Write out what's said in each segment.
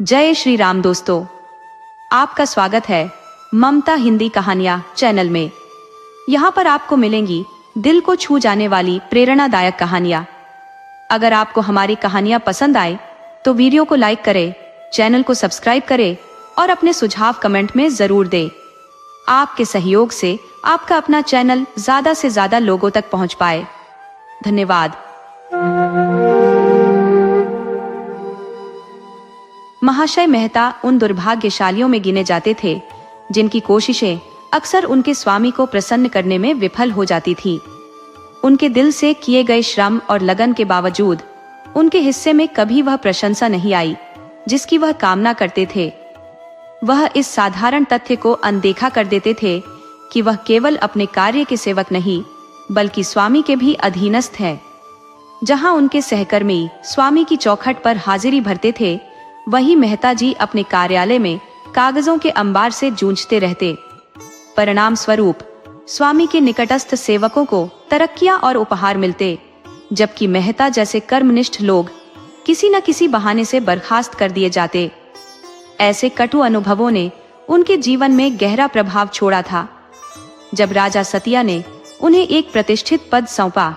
जय श्री राम दोस्तों, आपका स्वागत है ममता हिंदी कहानियां चैनल में। यहाँ पर आपको मिलेंगी दिल को छू जाने वाली प्रेरणादायक कहानियां। अगर आपको हमारी कहानियां पसंद आए तो वीडियो को लाइक करें, चैनल को सब्सक्राइब करें और अपने सुझाव कमेंट में जरूर दें। आपके सहयोग से आपका अपना चैनल ज्यादा से ज्यादा लोगों तक पहुंच पाए। धन्यवाद। महाशय मेहता उन दुर्भाग्यशालियों में गिने जाते थे जिनकी कोशिशें अक्सर उनके स्वामी को प्रसन्न करने में विफल हो जाती थी। उनके दिल से किए गए श्रम और लगन के बावजूद उनके हिस्से में कभी वह प्रशंसा नहीं आई जिसकी वह कामना करते थे। वह इस साधारण तथ्य को अनदेखा कर देते थे कि वह केवल अपने कार्य के सेवक नहीं बल्कि स्वामी के भी अधीनस्थ है। जहां उनके सहकर्मी स्वामी की चौखट पर हाजिरी भरते थे, वहीं मेहता जी अपने कार्यालय में कागजों के अंबार से जूझते रहते। परिणाम स्वरूप स्वामी के निकटस्थ सेवकों को तरक्कियां और उपहार मिलते, जबकि मेहता जैसे कर्मनिष्ठ लोग किसी न किसी बहाने से बर्खास्त कर दिए जाते। ऐसे कटु अनुभवों ने उनके जीवन में गहरा प्रभाव छोड़ा था। जब राजा सतिया ने उन्हें एक प्रतिष्ठित पद सौंपा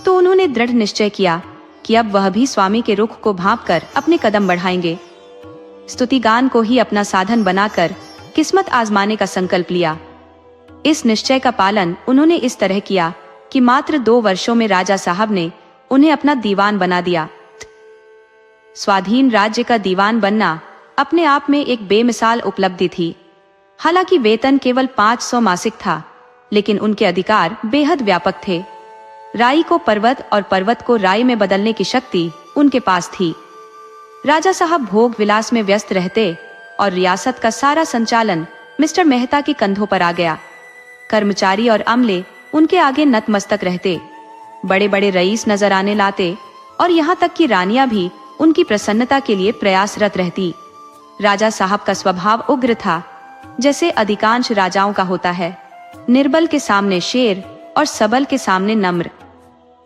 तो उन्होंने दृढ़ निश्चय किया कि अब वह भी स्वामी के रुख को भांपकर अपने कदम बढ़ाएंगे। स्तुतिगान को ही अपना साधन बनाकर किस्मत आजमाने का संकल्प लिया। इस निश्चय का पालन उन्होंने इस तरह किया कि मात्र 2 वर्षों में राजा साहब ने उन्हें अपना दीवान बना दिया। स्वाधीन राज्य का दीवान बनना अपने आप में एक बेमिसाल उपलब्धि थी। हालांकि वेतन केवल 500 मासिक था, लेकिन उनके अधिकार बेहद व्यापक थे। राई को पर्वत और पर्वत को राई में बदलने की शक्ति उनके पास थी। राजा साहब भोग विलास में व्यस्त रहते और रियासत का सारा संचालन मिस्टर मेहता के कंधों पर आ गया। कर्मचारी और अमले उनके आगे नतमस्तक रहते। बड़े बड़े रईस नजर आने लाते और यहाँ तक कि रानियां भी उनकी प्रसन्नता के लिए प्रयासरत रहती। राजा साहब का स्वभाव उग्र था, जैसे अधिकांश राजाओं का होता है। निर्बल के सामने शेर और सबल के सामने नम्र।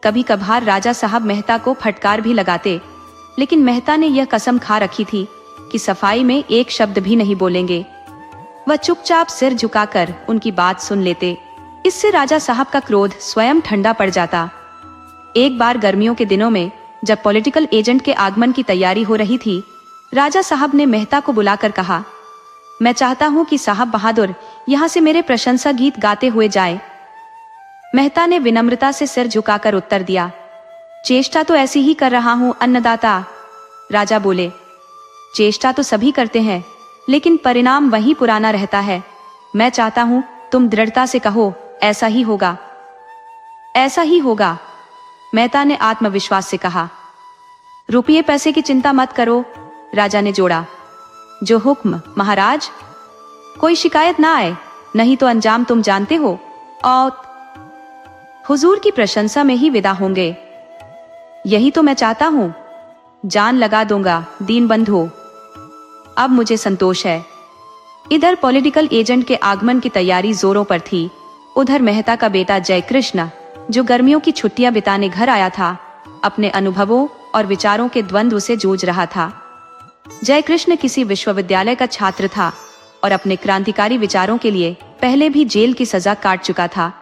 कभी कभार राजा साहब मेहता को फटकार भी लगाते, लेकिन मेहता ने यह कसम खा रखी थी कि सफाई में एक शब्द भी नहीं बोलेंगे। वह चुपचाप सिर झुकाकर उनकी बात सुन लेते। इससे राजा साहब का क्रोध स्वयं ठंडा पड़ जाता। एक बार गर्मियों के दिनों में जब पॉलिटिकल एजेंट के आगमन की तैयारी हो रही थी, राजा साहब ने मेहता को बुलाकर कहा, मैं चाहता हूं कि साहब बहादुर यहाँ से मेरे प्रशंसा गीत गाते हुए जाए। मेहता ने विनम्रता से सिर झुकाकर उत्तर दिया, चेष्टा तो ऐसी ही कर रहा हूं अन्नदाता। राजा बोले, चेष्टा तो सभी करते हैं, लेकिन परिणाम वही पुराना रहता है। मैं चाहता हूं तुम दृढ़ता से कहो, ऐसा ही होगा, ऐसा ही होगा। मेहता ने आत्मविश्वास से कहा। रुपये पैसे की चिंता मत करो, राजा ने जोड़ा। जो हुक्म महाराज। कोई शिकायत ना आए, नहीं तो अंजाम तुम जानते हो। और हुजूर की प्रशंसा में ही विदा होंगे। यही तो मैं चाहता हूं। जान लगा दूंगा दीन बंधु। अब मुझे संतोष है। इधर पॉलिटिकल एजेंट के आगमन की तैयारी जोरों पर थी। उधर मेहता का बेटा जयकृष्ण, जो गर्मियों की छुट्टियां बिताने घर आया था, अपने अनुभवों और विचारों के द्वंद्व से जूझ रहा था। जयकृष्ण किसी विश्वविद्यालय का छात्र था और अपने क्रांतिकारी विचारों के लिए पहले भी जेल की सजा काट चुका था।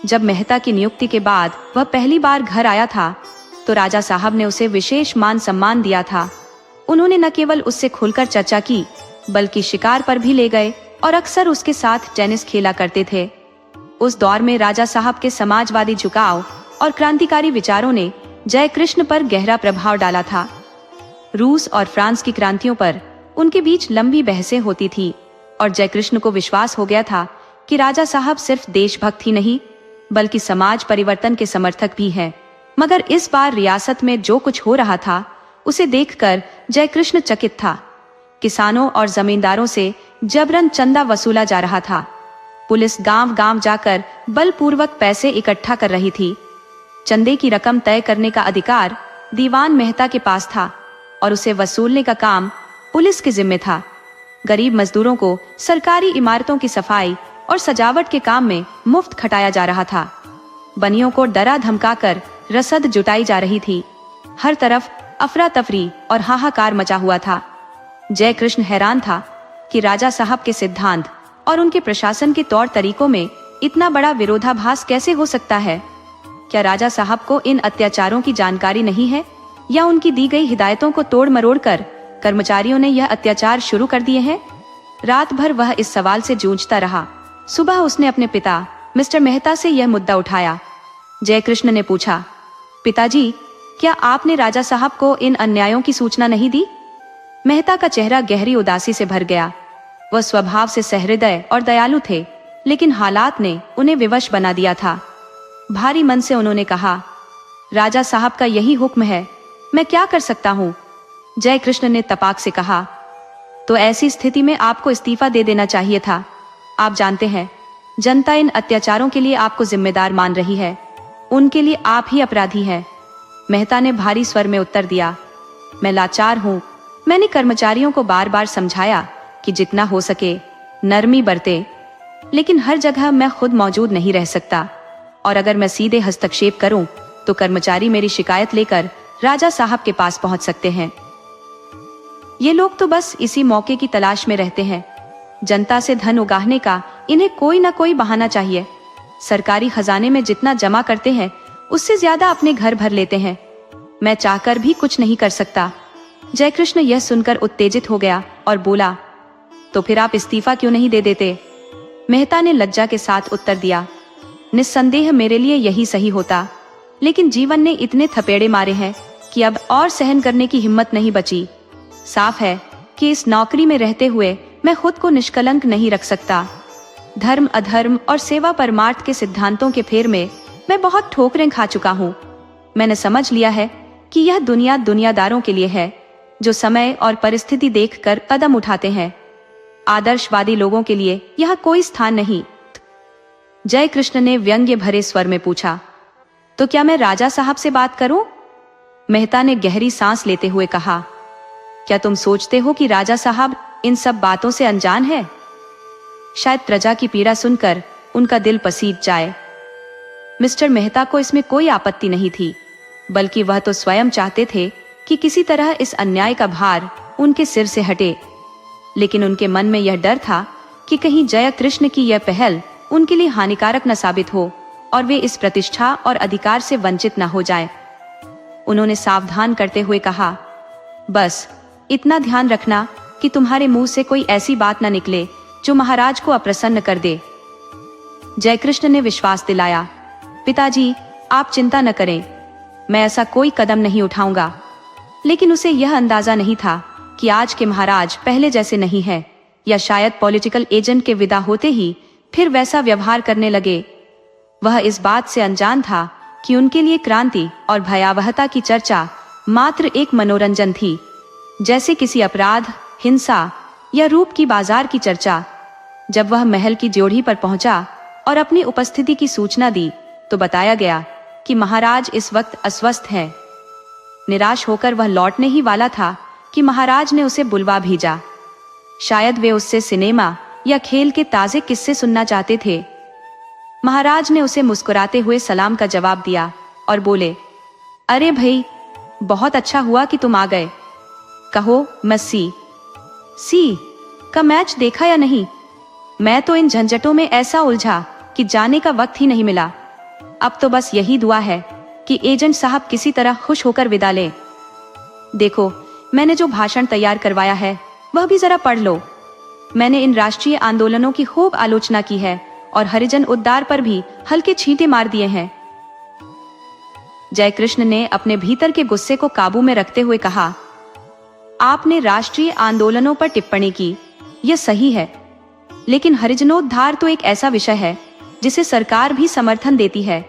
जब मेहता की नियुक्ति के बाद वह पहली बार घर आया था तो राजा साहब ने उसे विशेष मान सम्मान दिया था। उन्होंने न केवल उससे खुलकर चर्चा की, बल्कि शिकार पर भी ले गए और अक्सर उसके साथ टेनिस खेला करते थे। उस दौर में राजा साहब के समाजवादी झुकाव और क्रांतिकारी विचारों ने जयकृष्ण पर गहरा प्रभाव डाला था। रूस और फ्रांस की क्रांतियों पर उनके बीच लंबी बहसें होती थी और जयकृष्ण को विश्वास हो गया था कि राजा साहब सिर्फ देशभक्त ही नहीं बल्कि समाज परिवर्तन के समर्थक भी हैं। मगर इस बार रियासत में जो कुछ हो रहा था उसे देखकर जयकृष्ण चकित था। किसानों और जमींदारों से जबरन चंदा वसूला जा रहा था। पुलिस गांव-गांव जाकर बलपूर्वक पैसे इकट्ठा कर रही थी। चंदे की रकम तय करने का अधिकार दीवान मेहता के पास था और उसे वसूलने का काम पुलिस के जिम्मे था। गरीब मजदूरों को सरकारी इमारतों की सफाई और सजावट के काम में मुफ्त खटाया जा रहा था। बनियों को डरा धमकाकर रसद जुटाई जा रही थी। हर तरफ अफरा तफरी और हाहाकार मचा हुआ था। जय कृष्ण हैरान था कि राजा साहब के सिद्धांत और उनके प्रशासन के तौर तरीकों में इतना बड़ा विरोधाभास कैसे हो सकता है। क्या राजा साहब को इन अत्याचारों की जानकारी नहीं है, या उनकी दी गई हिदायतों को तोड़ मरोड़ कर कर्मचारियों ने यह अत्याचार शुरू कर दिए हैं। रात भर वह इस सवाल से जूझता रहा। सुबह उसने अपने पिता मिस्टर मेहता से यह मुद्दा उठाया। जयकृष्ण ने पूछा, पिताजी, क्या आपने राजा साहब को इन अन्यायों की सूचना नहीं दी? मेहता का चेहरा गहरी उदासी से भर गया। वह स्वभाव से सहृदय और दयालु थे, लेकिन हालात ने उन्हें विवश बना दिया था। भारी मन से उन्होंने कहा, राजा साहब का यही हुक्म है, मैं क्या कर सकता हूँ? जयकृष्ण ने तपाक से कहा, तो ऐसी स्थिति में आपको इस्तीफा दे देना चाहिए था। आप जानते हैं, जनता इन अत्याचारों के लिए आपको जिम्मेदार मान रही है। उनके लिए आप ही अपराधी हैं। मेहता ने भारी स्वर में उत्तर दिया, मैं लाचार हूँ। मैंने कर्मचारियों को बार बार समझाया कि जितना हो सके नरमी बरते, लेकिन हर जगह मैं खुद मौजूद नहीं रह सकता, और अगर मैं सीधे हस्तक्षेप करूं तो कर्मचारी मेरी शिकायत लेकर राजा साहब के पास पहुंच सकते हैं। ये लोग तो बस इसी मौके की तलाश में रहते हैं। जनता से धन उगाहने का इन्हें कोई ना कोई बहाना चाहिए। सरकारी खजाने में जितना जमा करते हैं उससे ज्यादा अपने घर भर लेते हैं। मैं चाहकर भी कुछ नहीं कर सकता। जयकृष्ण यह सुनकर उत्तेजित हो गया और बोला, तो फिर आप इस्तीफा क्यों नहीं दे देते? मेहता ने लज्जा के साथ उत्तर दिया, निस्संदेह मेरे लिए यही सही होता, लेकिन जीवन ने इतने थपेड़े मारे हैं कि अब और सहन करने की हिम्मत नहीं बची। साफ है कि इस नौकरी में रहते हुए मैं खुद को निष्कलंक नहीं रख सकता। धर्म अधर्म और सेवा परमार्थ के सिद्धांतों के फेर में मैं बहुत ठोकरें खा चुका हूँ। मैंने समझ लिया है कि यह दुनिया दुनियादारों के लिए है, जो समय और परिस्थिति देखकर कदम उठाते हैं। आदर्शवादी लोगों के लिए यह कोई स्थान नहीं। जयकृष्ण ने व्यंग्य भरे स्वर में पूछा, तो क्या मैं राजा साहब से बात करूं? मेहता ने गहरी सांस लेते हुए कहा, क्या तुम सोचते हो कि राजा साहब इन सब बातों से अनजान है? शायद प्रजा की पीड़ा सुनकर उनका दिल पसीज जाए। मिस्टर मेहता को इसमें कोई आपत्ति नहीं थी, बल्कि वह तो स्वयं चाहते थे कि किसी तरह इस अन्याय का भार उनके सिर से हटे। लेकिन उनके मन में यह डर था कि कहीं जयकृष्ण की यह पहल उनके लिए हानिकारक न साबित हो और वे इस प्रतिष्ठा और अधिकार से वंचित न हो जाएं। उन्होंने सावधान करते हुए कहा, बस इतना ध्यान रखना कि तुम्हारे मुंह से कोई ऐसी बात न निकले जो महाराज को अप्रसन्न कर दे। जयकृष्ण ने विश्वास दिलाया, पिताजी आप चिंता न करें, मैं ऐसा कोई कदम नहीं उठाऊंगा। लेकिन उसे यह अंदाजा नहीं था कि आज के महाराज पहले जैसे नहीं है, या शायद पॉलिटिकल एजेंट के विदा होते ही फिर वैसा व्यवहार करने लगे। वह इस बात से अनजान था कि उनके लिए क्रांति और भयावहता की चर्चा मात्र एक मनोरंजन थी, जैसे किसी अपराध, हिंसा या रूप की बाजार की चर्चा। जब वह महल की ड्योढ़ी पर पहुंचा और अपनी उपस्थिति की सूचना दी तो बताया गया कि महाराज इस वक्त अस्वस्थ हैं। निराश होकर वह लौटने ही वाला था कि महाराज ने उसे बुलवा भेजा। शायद वे उससे सिनेमा या खेल के ताजे किस्से सुनना चाहते थे। महाराज ने उसे मुस्कुराते हुए सलाम का जवाब दिया और बोले, अरे भाई, बहुत अच्छा हुआ कि तुम आ गए। कहो, मस्सी सी का मैच देखा या नहीं? मैं तो इन झंझटों में ऐसा उलझा कि जाने का वक्त ही नहीं मिला। अब तो बस यही दुआ है कि एजेंट साहब किसी तरह खुश होकर विदा लें। देखो, मैंने जो भाषण तैयार करवाया है वह भी जरा पढ़ लो। मैंने इन राष्ट्रीय आंदोलनों की खूब आलोचना की है और हरिजन उद्धार पर भी हल्के छींटे मार दिए हैं। जयकृष्ण ने अपने भीतर के गुस्से को काबू में रखते हुए कहा, आपने राष्ट्रीय आंदोलनों पर टिप्पणी की, यह सही है, लेकिन हरिजनोद्धार तो एक ऐसा विषय है जिसे सरकार भी समर्थन देती है।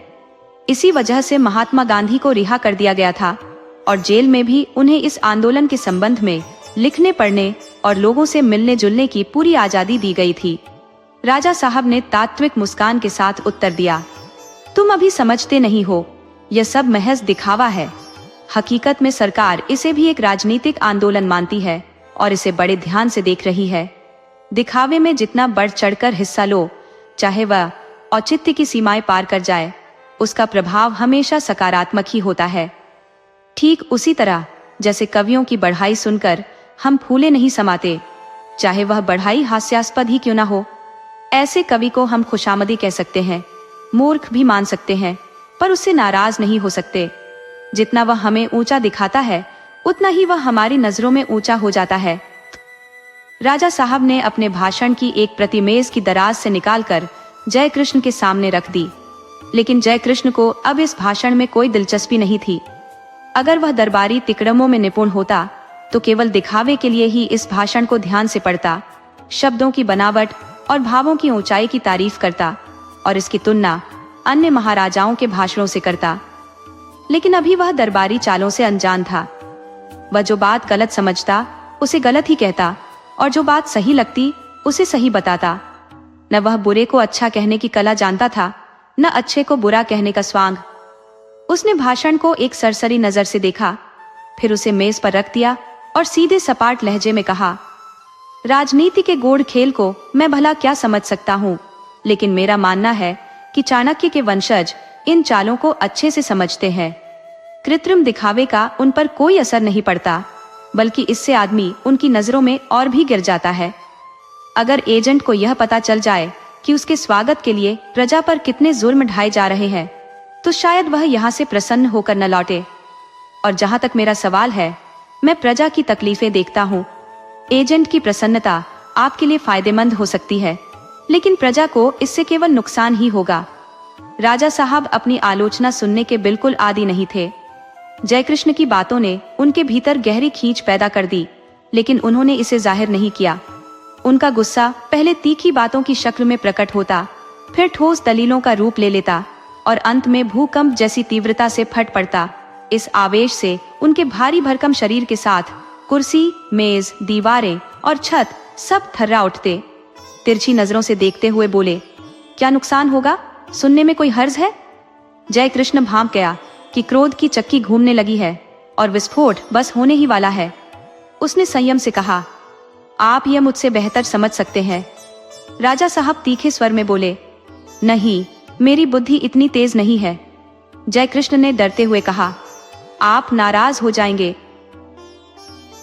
इसी वजह से महात्मा गांधी को रिहा कर दिया गया था और जेल में भी उन्हें इस आंदोलन के संबंध में लिखने पढ़ने और लोगों से मिलने जुलने की पूरी आजादी दी गई थी। राजा साहब ने तात्विक मुस्कान के साथ उत्तर दिया, तुम अभी समझते नहीं हो, यह सब महज दिखावा है। हकीकत में सरकार इसे भी एक राजनीतिक आंदोलन मानती है और इसे बड़े ध्यान से देख रही है। दिखावे में जितना बढ़ चढ़कर हिस्सा लो, चाहे वह औचित्य की सीमाएं पार कर जाए, उसका प्रभाव हमेशा सकारात्मक ही होता है। ठीक उसी तरह जैसे कवियों की बढ़ाई सुनकर हम फूले नहीं समाते, चाहे वह बढ़ाई हास्यास्पद ही क्यों ना हो। ऐसे कवि को हम खुशामदी कह सकते हैं, मूर्ख भी मान सकते हैं, पर उससे नाराज नहीं हो सकते। जितना वह हमें ऊंचा दिखाता है, उतना ही वह हमारी नजरों में ऊंचा हो जाता है। राजा साहब ने अपने भाषण की एक प्रति मेज की दराज से निकालकर जय कृष्ण के सामने रख दी, लेकिन जय कृष्ण को अब इस भाषण में कोई दिलचस्पी नहीं थी। अगर वह दरबारी तिकड़मों में निपुण होता तो केवल दिखावे के लिए ही इस भाषण को ध्यान से पढ़ता, शब्दों की बनावट और भावों की ऊंचाई की तारीफ करता और इसकी तुलना अन्य महाराजाओं के भाषणों से करता। लेकिन अभी वह दरबारी चालों से अनजान था। वह जो बात गलत समझता उसे गलत ही कहता और जो बात सही लगती उसे सही बताता। न वह बुरे को अच्छा कहने की कला जानता था, न अच्छे को बुरा कहने का स्वांग। उसने भाषण को एक सरसरी नजर से देखा, फिर उसे मेज पर रख दिया और सीधे सपाट लहजे में कहा, राजनीति के गूढ़ खेल को मैं भला क्या समझ सकता हूँ, लेकिन मेरा मानना है कि चाणक्य के वंशज इन चालों को अच्छे से समझते हैं। कृत्रिम दिखावे का उन पर कोई असर नहीं पड़ता, बल्कि इससे आदमी उनकी नजरों में और भी गिर जाता है। अगर एजेंट को यह पता चल जाए कि उसके स्वागत के लिए प्रजा पर कितने जुर्म ढाए जा रहे हैं, तो शायद वह यहाँ से प्रसन्न होकर न लौटे। और जहां तक मेरा सवाल है, मैं प्रजा की तकलीफें देखता हूँ। एजेंट की प्रसन्नता आपके लिए फायदेमंद हो सकती है, लेकिन प्रजा को इससे केवल नुकसान ही होगा। राजा साहब अपनी आलोचना सुनने के बिल्कुल आदी नहीं थे। जयकृष्ण की बातों ने उनके भीतर गहरी खींच पैदा कर दी, लेकिन उन्होंने इसे जाहिर नहीं किया। उनका गुस्सा पहले तीखी बातों की शक्ल में प्रकट होता, फिर ठोस दलीलों का रूप ले लेता और अंत में भूकंप जैसी तीव्रता से फट पड़ता। इस आवेश से उनके भारी भरकम शरीर के साथ कुर्सी, मेज, दीवारें और छत सब थर्रा उठते। तिरछी नजरों से देखते हुए बोले, क्या नुकसान होगा? सुनने में कोई हर्ज है? जय कृष्ण भांप गया कि क्रोध की चक्की घूमने लगी है और विस्फोट बस होने ही वाला है। उसने संयम से कहा, आप यह मुझसे बेहतर समझ सकते हैं। राजा साहब तीखे स्वर में बोले, नहीं, मेरी बुद्धि इतनी तेज नहीं है। जय कृष्ण ने डरते हुए कहा, आप नाराज हो जाएंगे।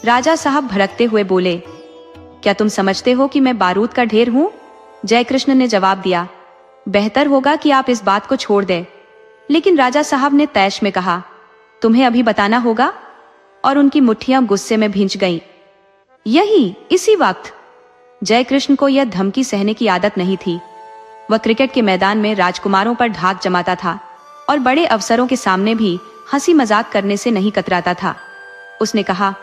राजा साहब भड़कते हुए बोले, क्या तुम समझते हो कि मैं बारूद का ढेर हूं? जय कृष्ण ने जवाब दिया, बेहतर होगा कि आप इस बात को छोड़ दें। लेकिन राजा साहब ने तैश में कहा, तुम्हें अभी बताना होगा, और उनकी मुट्ठियां गुस्से में भींच गईं। इसी वक्त जय कृष्ण को यह धमकी सहने की आदत नहीं थी। वह क्रिकेट के मैदान में राजकुमारों पर ढाक जमाता था और बड़े अफसरों के सामने भी हंसी मजाक करने से नहीं कतराता था। उसने कहा,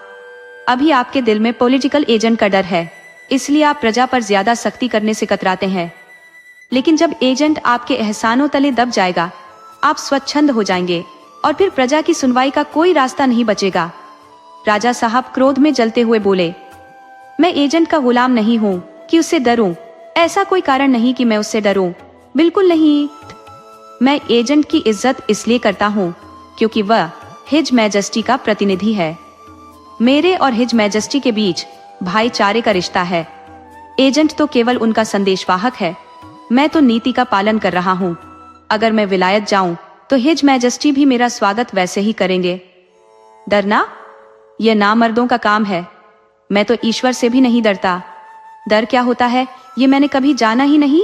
अभी आपके दिल में पॉलिटिकल एजेंट का डर है, इसलिए आप प्रजा पर ज्यादा सख्ती करने से कतराते हैं। लेकिन जब एजेंट आपके एहसानों तले दब जाएगा, आप स्वच्छंद हो जाएंगे और फिर प्रजा की सुनवाई का कोई रास्ता नहीं बचेगा। राजा साहब क्रोध में जलते हुए बोले, मैं एजेंट का गुलाम नहीं हूँ कि उससे डरूं। ऐसा कोई कारण नहीं कि मैं उससे डरूं, बिल्कुल नहीं। मैं एजेंट की इज्जत इसलिए करता हूँ क्योंकि वह हिज मैजेस्टी का प्रतिनिधि है। मेरे और हिज मैजेस्टी के बीच भाईचारे का रिश्ता है। एजेंट तो केवल उनका संदेशवाहक है, मैं तो नीति का पालन कर रहा हूँ। अगर मैं विलायत जाऊं तो हिज मैजेस्टी भी मेरा स्वागत वैसे ही करेंगे। डरना यह नामर्दों का काम है, मैं तो ईश्वर से भी नहीं डरता। डर क्या होता है ये मैंने कभी जाना ही नहीं।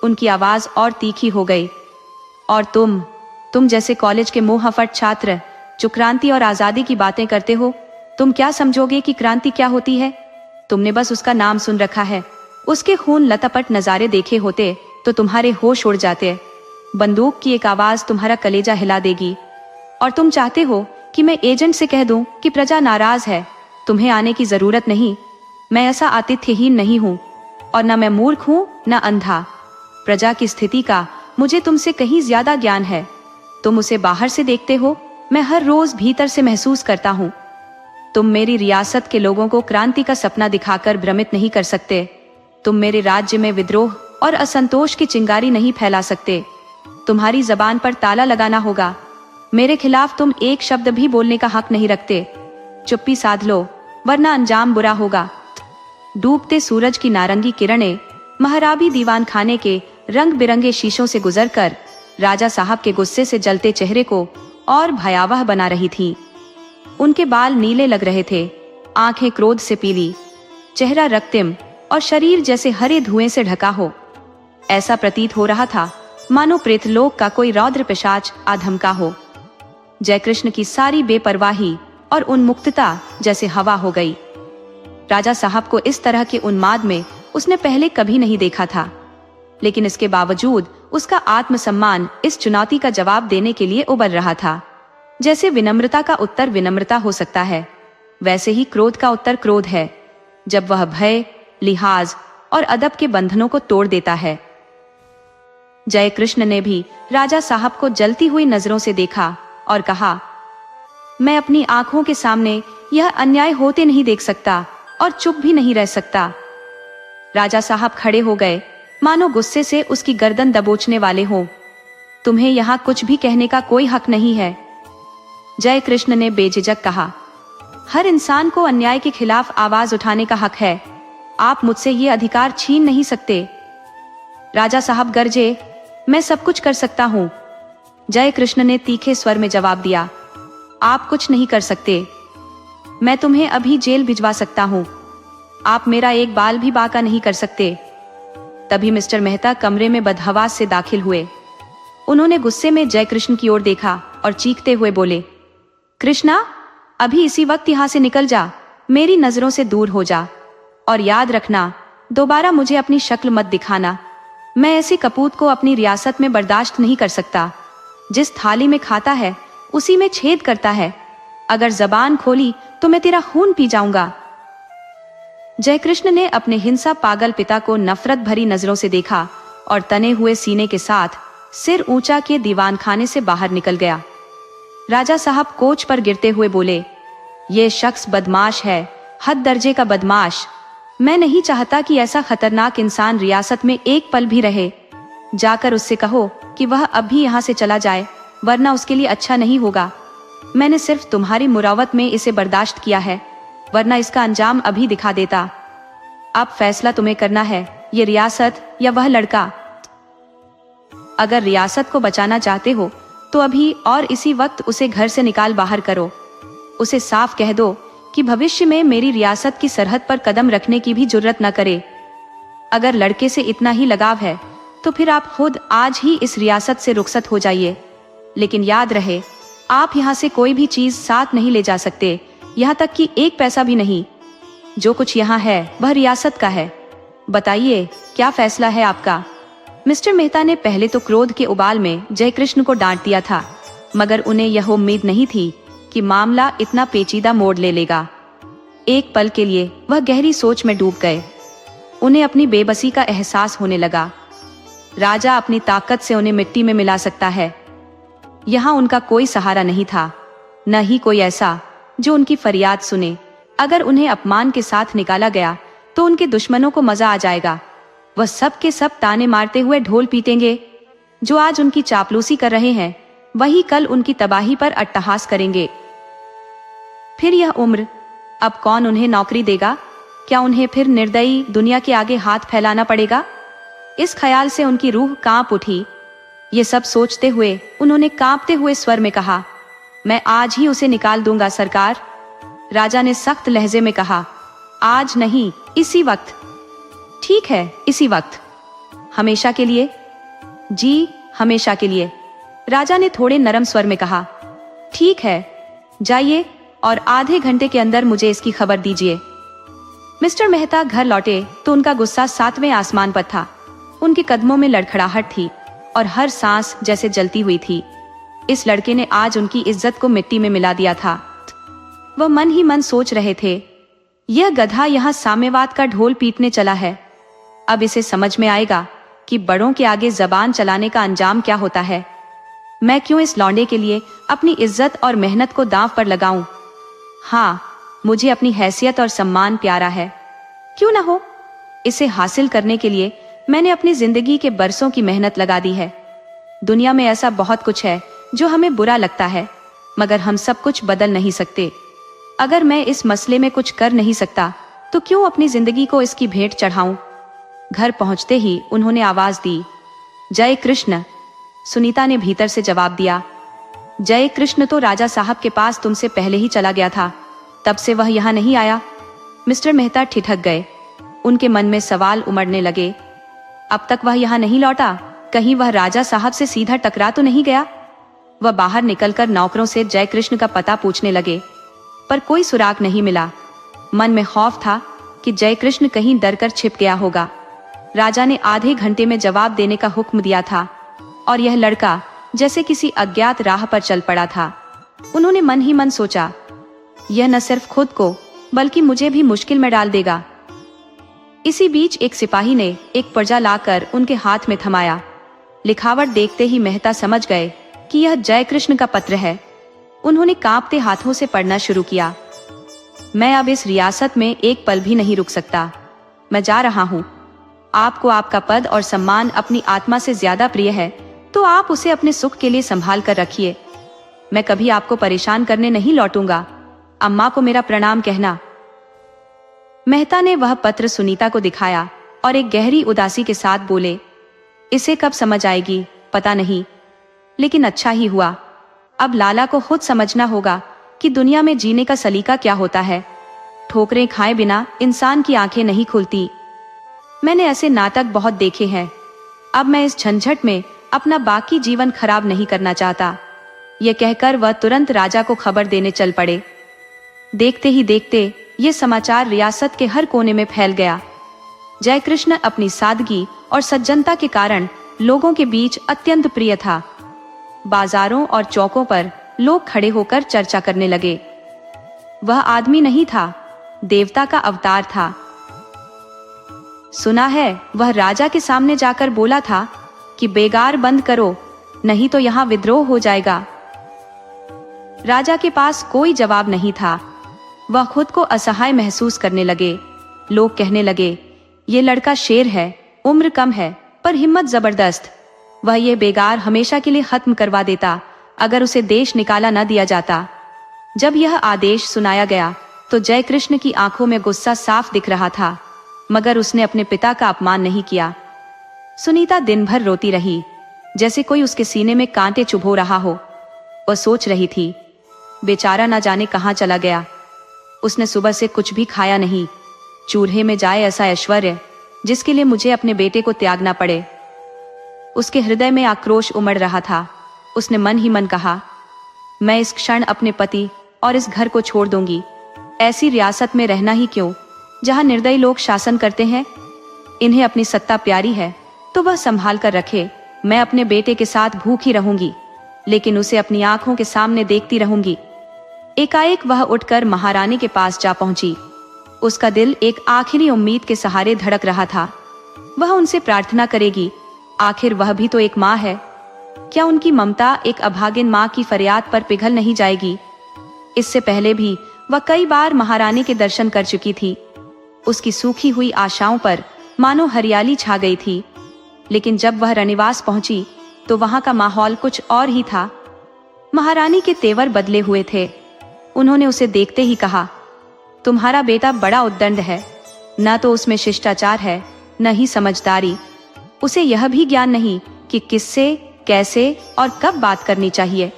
उनकी आवाज और तीखी हो गई। और तुम जैसे कॉलेज के मुंहफट छात्र जो क्रांति और आजादी की बातें करते हो, तुम क्या समझोगे कि क्रांति क्या होती है? तुमने बस उसका नाम सुन रखा है। उसके खून लथपथ नजारे देखे होते तो तुम्हारे होश उड़ जाते। बंदूक की एक आवाज तुम्हारा कलेजा हिला देगी। और तुम चाहते हो कि मैं एजेंट से कह दूं कि प्रजा नाराज है, तुम्हें आने की जरूरत नहीं। मैं ऐसा आतिथ्यहीन नहीं हूँ, और न मैं मूर्ख हूँ न अंधा। प्रजा की स्थिति का मुझे तुमसे कहीं ज्यादा ज्ञान है। तुम उसे बाहर से देखते हो, मैं हर रोज भीतर से महसूस करता हूँ। तुम मेरी रियासत के लोगों को क्रांति का सपना दिखाकर भ्रमित नहीं कर सकते। तुम मेरे राज्य में विद्रोह और असंतोष की चिंगारी नहीं फैला सकते। तुम्हारी जबान पर ताला लगाना होगा। मेरे खिलाफ तुम एक शब्द भी बोलने का हक नहीं रखते। चुप्पी साध लो, वरना अंजाम बुरा होगा। डूबते सूरज की नारंगी किरणें महराबी दीवान खाने के रंग बिरंगे शीशों से गुजरकर राजा साहब के गुस्से से जलते चेहरे को और भयावह बना रही थी। उनके बाल नीले लग रहे थे, आंखें क्रोध से पीली, चेहरा रक्तिम और शरीर जैसे हरे धुएं से ढका हो। ऐसा प्रतीत हो रहा था मानो प्रेतलोक का कोई रौद्र पिशाच आधमका हो। जयकृष्ण की सारी बेपरवाही और उन्मुक्तता जैसे हवा हो गई। राजा साहब को इस तरह के उन्माद में उसने पहले कभी नहीं देखा था, लेकिन इसके बावजूद उसका आत्मसम्मान इस चुनौती का जवाब देने के लिए उबल रहा था। जैसे विनम्रता का उत्तर विनम्रता हो सकता है, वैसे ही क्रोध का उत्तर क्रोध है, जब वह भय, लिहाज और अदब के बंधनों को तोड़ देता है। जयकृष्ण ने भी राजा साहब को जलती हुई नजरों से देखा और कहा, मैं अपनी आंखों के सामने यह अन्याय होते नहीं देख सकता और चुप भी नहीं रह सकता। राजा साहब खड़े हो गए, मानो गुस्से से उसकी गर्दन दबोचने वाले हों। तुम्हें यहाँ कुछ भी कहने का कोई हक नहीं है, जयकृष्ण ने बेझिझक कहा। हर इंसान को अन्याय के खिलाफ आवाज उठाने का हक है, आप मुझसे ये अधिकार छीन नहीं सकते। राजा साहब गरजे, मैं सब कुछ कर सकता हूँ। जयकृष्ण ने तीखे स्वर में जवाब दिया, आप कुछ नहीं कर सकते। मैं तुम्हें अभी जेल भिजवा सकता हूँ, आप मेरा एक बाल भी बांका नहीं कर सकते। तभी मिस्टर मेहता कमरे में बदहवास से दाखिल हुए। उन्होंने गुस्से में जयकृष्ण की ओर देखा और चीखते हुए बोले, कृष्णा, अभी इसी वक्त यहाँ से निकल जा, मेरी नजरों से दूर हो जा, और याद रखना दोबारा मुझे अपनी शक्ल मत दिखाना। मैं ऐसे कपूत को अपनी रियासत में बर्दाश्त नहीं कर सकता। जिस थाली में खाता है उसी में छेद करता है। अगर जबान खोली तो मैं तेरा खून पी जाऊंगा। जयकृष्ण ने अपने हिंसा पागल पिता को नफरत भरी नजरों से देखा और तने हुए सीने के साथ सिर ऊंचा किए दीवान खाने से बाहर निकल गया। राजा साहब कोच पर गिरते हुए बोले, ये शख्स बदमाश है, हद दर्जे का बदमाश। मैं नहीं चाहता कि ऐसा खतरनाक इंसान रियासत में एक पल भी रहे। जाकर उससे कहो कि वह अब भी यहाँ से चला जाए, वरना उसके लिए अच्छा नहीं होगा। मैंने सिर्फ तुम्हारी मुरावत में इसे बर्दाश्त किया है, वरना इसका अंजाम अभी दिखा देता। अब फैसला तुम्हें करना है, ये रियासत या वह लड़का। अगर रियासत को बचाना चाहते हो तो अभी और इसी वक्त उसे घर से निकाल बाहर करो। उसे साफ कह दो कि भविष्य में मेरी रियासत की सरहद पर कदम रखने की भी जुर्रत न करे। अगर लड़के से इतना ही लगाव है तो फिर आप खुद आज ही इस रियासत से रुखसत हो जाइए। लेकिन याद रहे, आप यहाँ से कोई भी चीज साथ नहीं ले जा सकते, यहाँ तक कि एक पैसा भी नहीं। जो कुछ यहाँ है वह रियासत का है। बताइए, क्या फैसला है आपका? मिस्टर मेहता ने पहले तो क्रोध के उबाल में जयकृष्ण को डांट दिया था, मगर उन्हें यह उम्मीद नहीं थी कि मामला इतना पेचीदा मोड़ ले लेगा। एक पल के लिए वह गहरी सोच में डूब गए। उन्हें अपनी बेबसी का एहसास होने लगा। राजा अपनी ताकत से उन्हें मिट्टी में मिला सकता है। यहाँ उनका कोई सहारा नहीं था, न ही कोई ऐसा जो उनकी फरियाद सुने। अगर उन्हें अपमान के साथ निकाला गया तो उनके दुश्मनों को मजा आ जाएगा। वह सब के सब ताने मारते हुए ढोल पीटेंगे। जो आज उनकी चापलूसी कर रहे हैं वही कल उनकी तबाही पर अट्टहास करेंगे। फिर यह उम्र, अब कौन उन्हें नौकरी देगा? क्या उन्हें फिर निर्दयी दुनिया के आगे हाथ फैलाना पड़ेगा? इस ख्याल से उनकी रूह कांप उठी। ये सब सोचते हुए उन्होंने कांपते हुए स्वर में कहा, मैं आज ही उसे निकाल दूंगा सरकार। राजा ने सख्त लहजे में कहा, आज नहीं, इसी वक्त। ठीक है, इसी वक्त। हमेशा के लिए? जी, हमेशा के लिए। राजा ने थोड़े नरम स्वर में कहा, ठीक है, जाइए और आधे घंटे के अंदर मुझे इसकी खबर दीजिए। मिस्टर मेहता घर लौटे तो उनका गुस्सा 7वें आसमान पर था। उनके कदमों में लड़खड़ाहट थी और हर सांस जैसे जलती हुई थी। इस लड़के ने आज उनकी इज्जत को मिट्टी में मिला दिया था। वह मन ही मन सोच रहे थे, यह गधा यहाँ साम्यवाद का ढोल पीटने चला है। अब इसे समझ में आएगा कि बड़ों के आगे जबान चलाने का अंजाम क्या होता है। मैं क्यों इस लौंडे के लिए अपनी इज्जत और मेहनत को दांव पर लगाऊं? हाँ, मुझे अपनी हैसियत और सम्मान प्यारा है। क्यों ना हो, इसे हासिल करने के लिए मैंने अपनी जिंदगी के बरसों की मेहनत लगा दी है। दुनिया में ऐसा बहुत कुछ है जो हमें बुरा लगता है, मगर हम सब कुछ बदल नहीं सकते। अगर मैं इस मसले में कुछ कर नहीं सकता तो क्यों अपनी जिंदगी को इसकी भेंट चढ़ाऊं? घर पहुंचते ही उन्होंने आवाज दी, जय कृष्ण। सुनीता ने भीतर से जवाब दिया, जय कृष्ण तो राजा साहब के पास तुमसे पहले ही चला गया था। तब से वह यहाँ नहीं आया। मिस्टर मेहता ठिठक गए। उनके मन में सवाल उमड़ने लगे। अब तक वह यहाँ नहीं लौटा, कहीं वह राजा साहब से सीधा टकरा तो नहीं गया। वह बाहर निकलकर नौकरों से जयकृष्ण का पता पूछने लगे, पर कोई सुराग नहीं मिला। मन में खौफ था कि जयकृष्ण कहीं डरकर छिप गया होगा। राजा ने आधे घंटे में जवाब देने का हुक्म दिया था और यह लड़का जैसे किसी अज्ञात राह पर चल पड़ा था। उन्होंने मन ही मन सोचा, यह न सिर्फ खुद को बल्कि मुझे भी मुश्किल में डाल देगा। इसी बीच एक सिपाही ने एक पर्चा लाकर उनके हाथ में थमाया। लिखावट देखते ही मेहता समझ गए कि यह जयकृष्ण का पत्र है। उन्होंने कांपते हाथों से पढ़ना शुरू किया। मैं अब इस रियासत में एक पल भी नहीं रुक सकता। मैं जा रहा हूँ। आपको आपका पद और सम्मान अपनी आत्मा से ज्यादा प्रिय है तो आप उसे अपने सुख के लिए संभाल कर रखिए। मैं कभी आपको परेशान करने नहीं लौटूंगा। अम्मा को मेरा प्रणाम कहना। मेहता ने वह पत्र सुनीता को दिखाया और एक गहरी उदासी के साथ बोले, इसे कब समझ आएगी पता नहीं, लेकिन अच्छा ही हुआ। अब लाला को खुद समझना होगा कि दुनिया में जीने का सलीका क्या होता है। ठोकरें खाए बिना इंसान की आंखें नहीं खुलती। मैंने ऐसे नाटक बहुत देखे हैं। अब मैं इस झंझट में अपना बाकी जीवन खराब नहीं करना चाहता। यह कहकर वह तुरंत राजा को खबर देने चल पड़े। देखते ही देखते ये समाचार रियासत के हर कोने में फैल गया। जयकृष्ण अपनी सादगी और सज्जनता के कारण लोगों के बीच अत्यंत प्रिय था। बाजारों और चौकों पर लोग खड़े होकर चर्चा करने लगे। वह आदमी नहीं था, देवता का अवतार था। सुना है वह राजा के सामने जाकर बोला था कि बेगार बंद करो, नहीं तो यहाँ विद्रोह हो जाएगा। राजा के पास कोई जवाब नहीं था। वह खुद को असहाय महसूस करने लगे। लोग कहने लगे, ये लड़का शेर है, उम्र कम है पर हिम्मत जबरदस्त। वह ये बेगार हमेशा के लिए खत्म करवा देता अगर उसे देश निकाला न दिया जाता। जब यह आदेश सुनाया गया तो जयकृष्ण की आंखों में गुस्सा साफ दिख रहा था, मगर उसने अपने पिता का अपमान नहीं किया। सुनीता दिन भर रोती रही, जैसे कोई उसके सीने में कांटे चुभो रहा हो। वह सोच रही थी, बेचारा न जाने कहाँ चला गया। उसने सुबह से कुछ भी खाया नहीं। चूल्हे में जाए ऐसा ऐश्वर्य जिसके लिए मुझे अपने बेटे को त्यागना पड़े। उसके हृदय में आक्रोश उमड़ रहा था। उसने मन ही मन कहा, मैं इस क्षण अपने पति और इस घर को छोड़ दूंगी। ऐसी रियासत में रहना ही क्यों जहां निर्दयी लोग शासन करते हैं। इन्हें अपनी सत्ता प्यारी है तो वह संभाल कर रखे। मैं अपने बेटे के साथ भूखी रहूंगी, लेकिन उसे अपनी आंखों के सामने देखती रहूंगी। एकाएक वह उठकर महारानी के पास जा पहुंची। उसका दिल एक आखिरी उम्मीद के सहारे धड़क रहा था। वह उनसे प्रार्थना करेगी। आखिर वह भी तो एक माँ है। क्या उनकी ममता एक अभागिन माँ की फरियाद पर पिघल नहीं जाएगी? इससे पहले भी वह कई बार महारानी के दर्शन कर चुकी थी। उसकी सूखी हुई आशाओं पर मानो हरियाली छा गई थी। लेकिन जब वह रनिवास पहुंची तो वहां का माहौल कुछ और ही था। महारानी के तेवर बदले हुए थे। उन्होंने उसे देखते ही कहा, तुम्हारा बेटा बड़ा उद्दंड है। न तो उसमें शिष्टाचार है, न ही समझदारी। उसे यह भी ज्ञान नहीं कि किससे, कैसे और कब बात करनी चाहिए।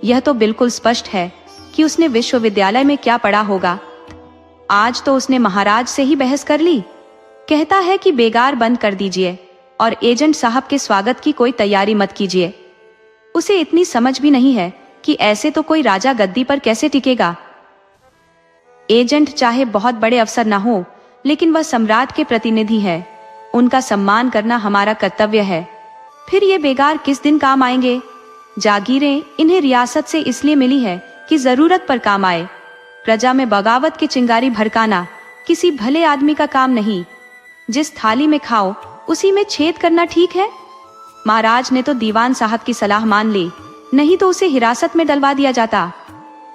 यह तो बिल्कुल स्पष्ट है कि उसने विश्वविद्यालय में क्या पढ़ा होगा। आज तो उसने महाराज से ही बहस कर ली। कहता है कि बेगार बंद कर दीजिए और एजेंट साहब के स्वागत की कोई तैयारी मत कीजिए। उसे इतनी समझ भी नहीं है कि ऐसे तो कोई राजा गद्दी पर कैसे टिकेगा। एजेंट चाहे बहुत बड़े अफसर ना हो, लेकिन वह सम्राट के प्रतिनिधि है। उनका सम्मान करना हमारा कर्तव्य है। फिर ये बेगार किस दिन काम आएंगे? जागीरें इन्हें रियासत से इसलिए मिली है कि जरूरत पर काम आए। प्रजा में बगावत की चिंगारी भड़काना किसी भले आदमी का काम नहीं। जिस थाली में खाओ उसी में छेद करना ठीक है? महाराज ने तो दीवान साहब की सलाह मान ली, नहीं तो उसे हिरासत में डलवा दिया जाता।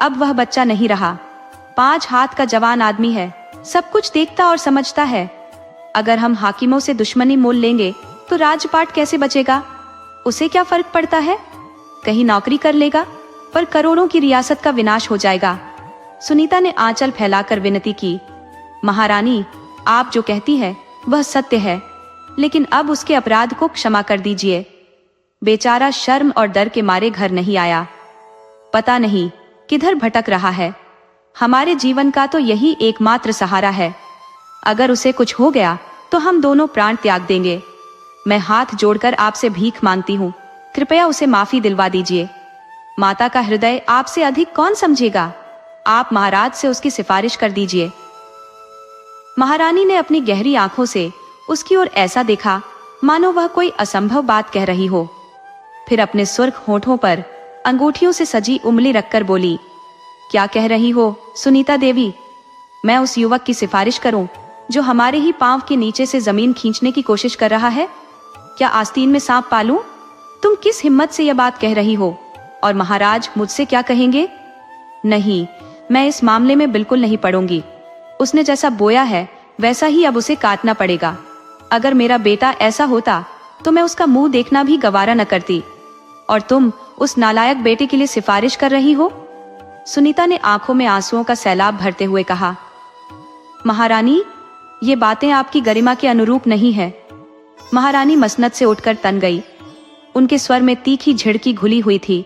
अब वह बच्चा नहीं रहा, 5 हाथ का जवान आदमी है, सब कुछ देखता और समझता है। अगर हम हाकिमों से दुश्मनी मोल लेंगे तो राजपाट कैसे बचेगा? उसे क्या फर्क पड़ता है? कहीं नौकरी कर लेगा, पर करोड़ों की रियासत का विनाश हो जाएगा। सुनीता ने आंचल फैलाकर विनती की, महारानी, आप जो कहती है वह सत्य है, लेकिन अब उसके अपराध को क्षमा कर दीजिए। बेचारा शर्म और डर के मारे घर नहीं आया। पता नहीं किधर भटक रहा है। हमारे जीवन का तो यही एकमात्र सहारा है। अगर उसे कुछ हो गया तो हम दोनों प्राण त्याग देंगे। मैं हाथ जोड़कर आपसे भीख मांगती हूँ, कृपया उसे माफी दिलवा दीजिए। माता का हृदय आपसे अधिक कौन समझेगा? आप महाराज से उसकी सिफारिश कर दीजिए। महारानी ने अपनी गहरी आंखों से उसकी ओर ऐसा देखा मानो वह कोई असंभव बात कह रही हो। फिर अपने सुर्ख होठों पर अंगूठियों से सजी उंगली रखकर बोली, क्या कह रही हो सुनीता देवी? मैं उस युवक की सिफारिश करूं जो हमारे ही पांव के नीचे से जमीन खींचने की कोशिश कर रहा है? क्या आस्तीन में सांप पालूं? तुम किस हिम्मत से यह बात कह रही हो? और महाराज मुझसे क्या कहेंगे? नहीं, मैं इस मामले में बिल्कुल नहीं पड़ूंगी। उसने जैसा बोया है वैसा ही अब उसे काटना पड़ेगा। अगर मेरा बेटा ऐसा होता तो मैं उसका मुंह देखना भी गवारा न करती। और तुम उस नालायक बेटे के लिए सिफारिश कर रही हो? सुनीता ने आंखों में आंसुओं का सैलाब भरते हुए कहा, महारानी, ये बातें आपकी गरिमा के अनुरूप नहीं है। महारानी मसनद से उठकर तन गई। उनके स्वर में तीखी झिड़की घुली हुई थी।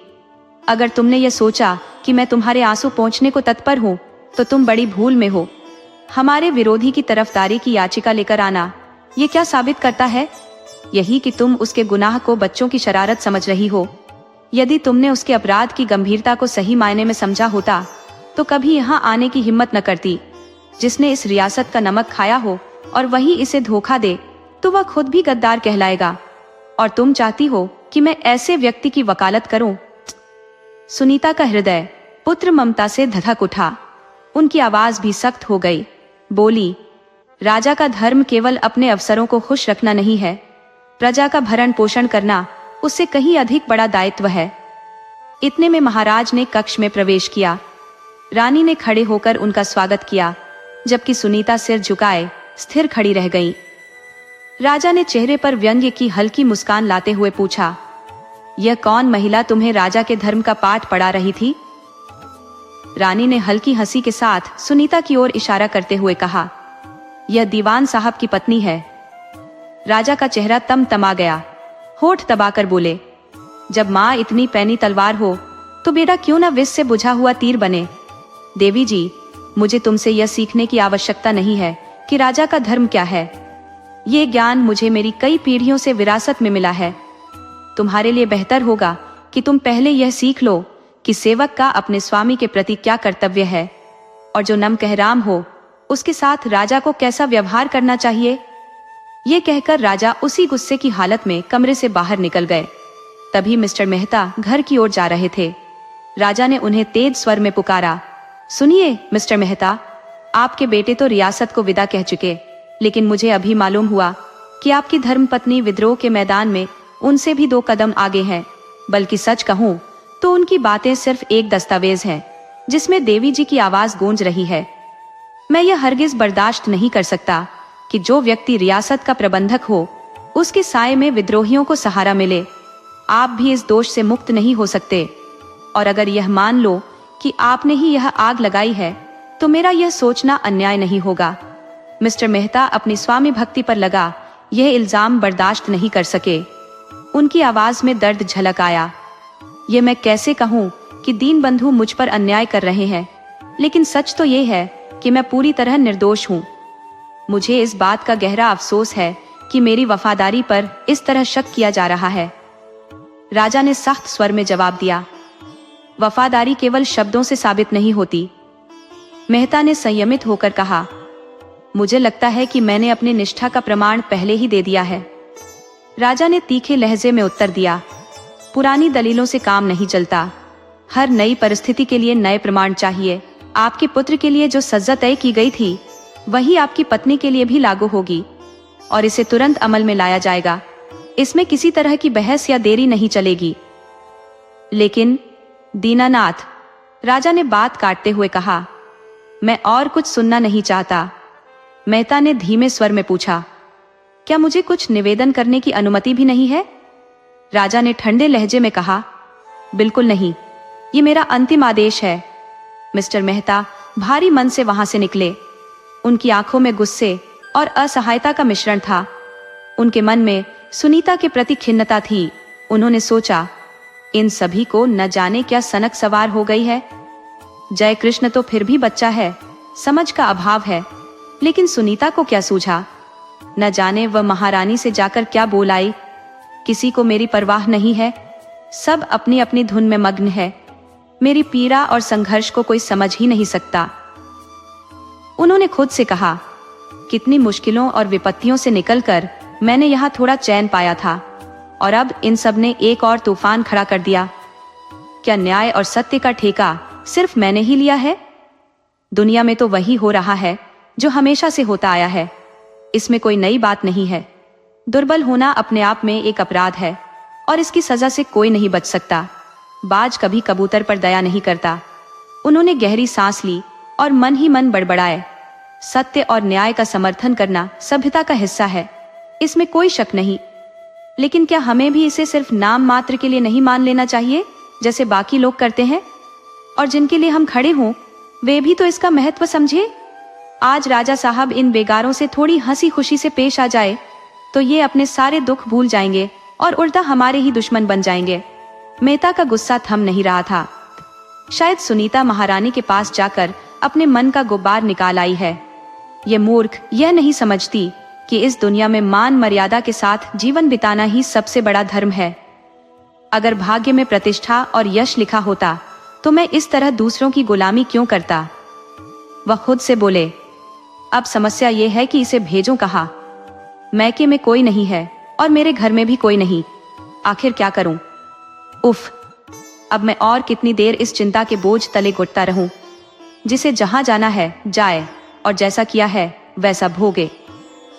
अगर तुमने यह सोचा कि मैं तुम्हारे आंसू पोंछने को तत्पर हूं तो तुम बड़ी भूल में हो। हमारे विरोधी की तरफदारी की याचिका लेकर आना ये क्या साबित करता है? यही कि तुम उसके गुनाह को बच्चों की शरारत समझ रही हो। यदि तुमने उसके अपराध की गंभीरता को सही मायने में समझा होता तो कभी यहाँ आने की हिम्मत न करती। जिसने इस रियासत का नमक खाया हो और वही इसे धोखा दे तो वह खुद भी गद्दार कहलाएगा। और तुम चाहती हो कि मैं ऐसे व्यक्ति की वकालत करूं? सुनीता का हृदय पुत्र ममता से धधक उठा। उनकी आवाज भी सख्त हो गई। बोली, राजा का धर्म केवल अपने अफसरों को खुश रखना नहीं है, प्रजा का भरण पोषण करना उससे कहीं अधिक बड़ा दायित्व है। इतने में महाराज ने कक्ष में प्रवेश किया। रानी ने खड़े होकर उनका स्वागत किया, जबकि सुनीता सिर झुकाए स्थिर खड़ी रह गई। राजा ने चेहरे पर व्यंग्य की हल्की मुस्कान लाते हुए पूछा, यह कौन महिला तुम्हें राजा के धर्म का पाठ पढ़ा रही थी? रानी ने हल्की हंसी के साथ सुनीता की ओर इशारा करते हुए कहा, यह दीवान साहब की पत्नी है। राजा का चेहरा तमतमा गया। होठ दबाकर बोले, जब माँ इतनी पैनी तलवार हो तो बेटा क्यों न विष से बुझा हुआ तीर बने। देवी जी, मुझे तुमसे यह सीखने की आवश्यकता नहीं है कि राजा का धर्म क्या है। ये ज्ञान मुझे मेरी कई पीढ़ियों से विरासत में मिला है। तुम्हारे लिए बेहतर होगा कि तुम पहले यह सीख लो कि सेवक का अपने स्वामी के प्रति क्या कर्तव्य है और जो नम कहराम हो उसके साथ राजा को कैसा व्यवहार करना चाहिए। ये कहकर राजा उसी गुस्से की हालत में कमरे से बाहर निकल गए। तभी मिस्टर मेहता घर की ओर जा रहे थे। राजा ने उन्हें तेज स्वर में पुकारा, सुनिए मिस्टर मेहता, आपके बेटे तो रियासत को विदा कह चुके, लेकिन मुझे अभी मालूम हुआ कि आपकी धर्मपत्नी विद्रोह के मैदान में उनसे भी 2 कदम आगे हैं। बल्कि सच कहूं तो उनकी बातें सिर्फ एक दस्तावेज है जिसमें देवी जी की आवाज गूंज रही है। मैं यह हरगिज बर्दाश्त नहीं कर सकता कि जो व्यक्ति रियासत का प्रबंधक हो उसके साए में विद्रोहियों को सहारा मिले। आप भी इस दोष से मुक्त नहीं हो सकते। और अगर यह मान लो कि आपने ही यह आग लगाई है तो मेरा यह सोचना अन्याय नहीं होगा। मिस्टर मेहता अपनी स्वामी भक्ति पर लगा यह इल्जाम बर्दाश्त नहीं कर सके। उनकी आवाज में दर्द झलक आया। ये मैं कैसे कहूँ कि दीन बंधु मुझ पर अन्याय कर रहे हैं, लेकिन सच तो ये है कि मैं पूरी तरह निर्दोष हूँ। मुझे इस बात का गहरा अफसोस है कि मेरी वफादारी पर इस तरह शक किया जा रहा है। राजा ने सख्त स्वर में जवाब दिया, वफादारी केवल शब्दों से साबित नहीं होती। मेहता ने संयमित होकर कहा, मुझे लगता है कि मैंने अपनी निष्ठा का प्रमाण पहले ही दे दिया है। राजा ने तीखे लहजे में उत्तर दिया, पुरानी दलीलों से काम नहीं चलता। हर नई परिस्थिति के लिए नए प्रमाण चाहिए। आपके पुत्र के लिए जो सजा तय की गई थी वही आपकी पत्नी के लिए भी लागू होगी और इसे तुरंत अमल में लाया जाएगा। इसमें किसी तरह की बहस या देरी नहीं चलेगी। लेकिन दीनानाथ, राजा ने बात काटते हुए कहा, मैं और कुछ सुनना नहीं चाहता। मेहता ने धीमे स्वर में पूछा, क्या मुझे कुछ निवेदन करने की अनुमति भी नहीं है? राजा ने ठंडे लहजे में कहा, बिल्कुल नहीं, ये मेरा अंतिम आदेश है। मिस्टर मेहता भारी मन से वहां से निकले। उनकी आंखों में गुस्से और असहायता का मिश्रण था। उनके मन में सुनीता के प्रति खिन्नता थी। उन्होंने सोचा, इन सभी को न जाने क्या सनक सवार हो गई है। जय कृष्ण तो फिर भी बच्चा है, समझ का अभाव है। लेकिन सुनीता को क्या सूझा, न जाने वह महारानी से जाकर क्या बोल आई। किसी को मेरी परवाह नहीं है, सब अपनी अपनी धुन में मग्न है। मेरी पीड़ा और संघर्ष को कोई समझ ही नहीं सकता। उन्होंने खुद से कहा, कितनी मुश्किलों और विपत्तियों से निकलकर मैंने यहाँ थोड़ा चैन पाया था, और अब इन सब ने एक और तूफान खड़ा कर दिया। क्या न्याय और सत्य का ठेका सिर्फ मैंने ही लिया है? दुनिया में तो वही हो रहा है जो हमेशा से होता आया है, इसमें कोई नई बात नहीं है। दुर्बल होना अपने आप में एक अपराध है और इसकी सजा से कोई नहीं बच सकता। बाज कभी कबूतर पर दया नहीं करता। उन्होंने गहरी सांस ली और मन ही मन बड़बड़ाए। सत्य और न्याय का समर्थन करना सभ्यता का हिस्सा है, इसमें कोई शक नहीं। लेकिन क्या हमें भी इसे सिर्फ नाम मात्र के लिए नहीं मान लेना चाहिए, जैसे बाकी लोग करते हैं? और जिनके लिए हम खड़े हों, वे भी तो इसका महत्व समझे। आज राजा साहब इन बेगारों से थोड़ी हंसी खुशी से पेश आ जाए तो ये अपने सारे दुख भूल जाएंगे और उल्टा हमारे ही दुश्मन बन जाएंगे। मेहता का गुस्सा थम नहीं रहा था। शायद सुनीता महारानी के पास जाकर अपने मन का गुब्बार निकाल आई है। ये मूर्ख यह नहीं समझती कि इस दुनिया में मान मर्यादा के साथ जीवन बिताना ही सबसे बड़ा धर्म है। अगर भाग्य में प्रतिष्ठा और यश लिखा होता तो मैं इस तरह दूसरों की गुलामी क्यों करता। वह खुद से बोले, अब समस्या ये है कि इसे भेजूं कहाँ? मैके में कोई नहीं है और मेरे घर में भी कोई नहीं। आखिर क्या करूं? उफ, अब मैं और कितनी देर इस चिंता के बोझ तले घुटता रहूं? जिसे जहां जाना है जाए और जैसा किया है वैसा भोगे।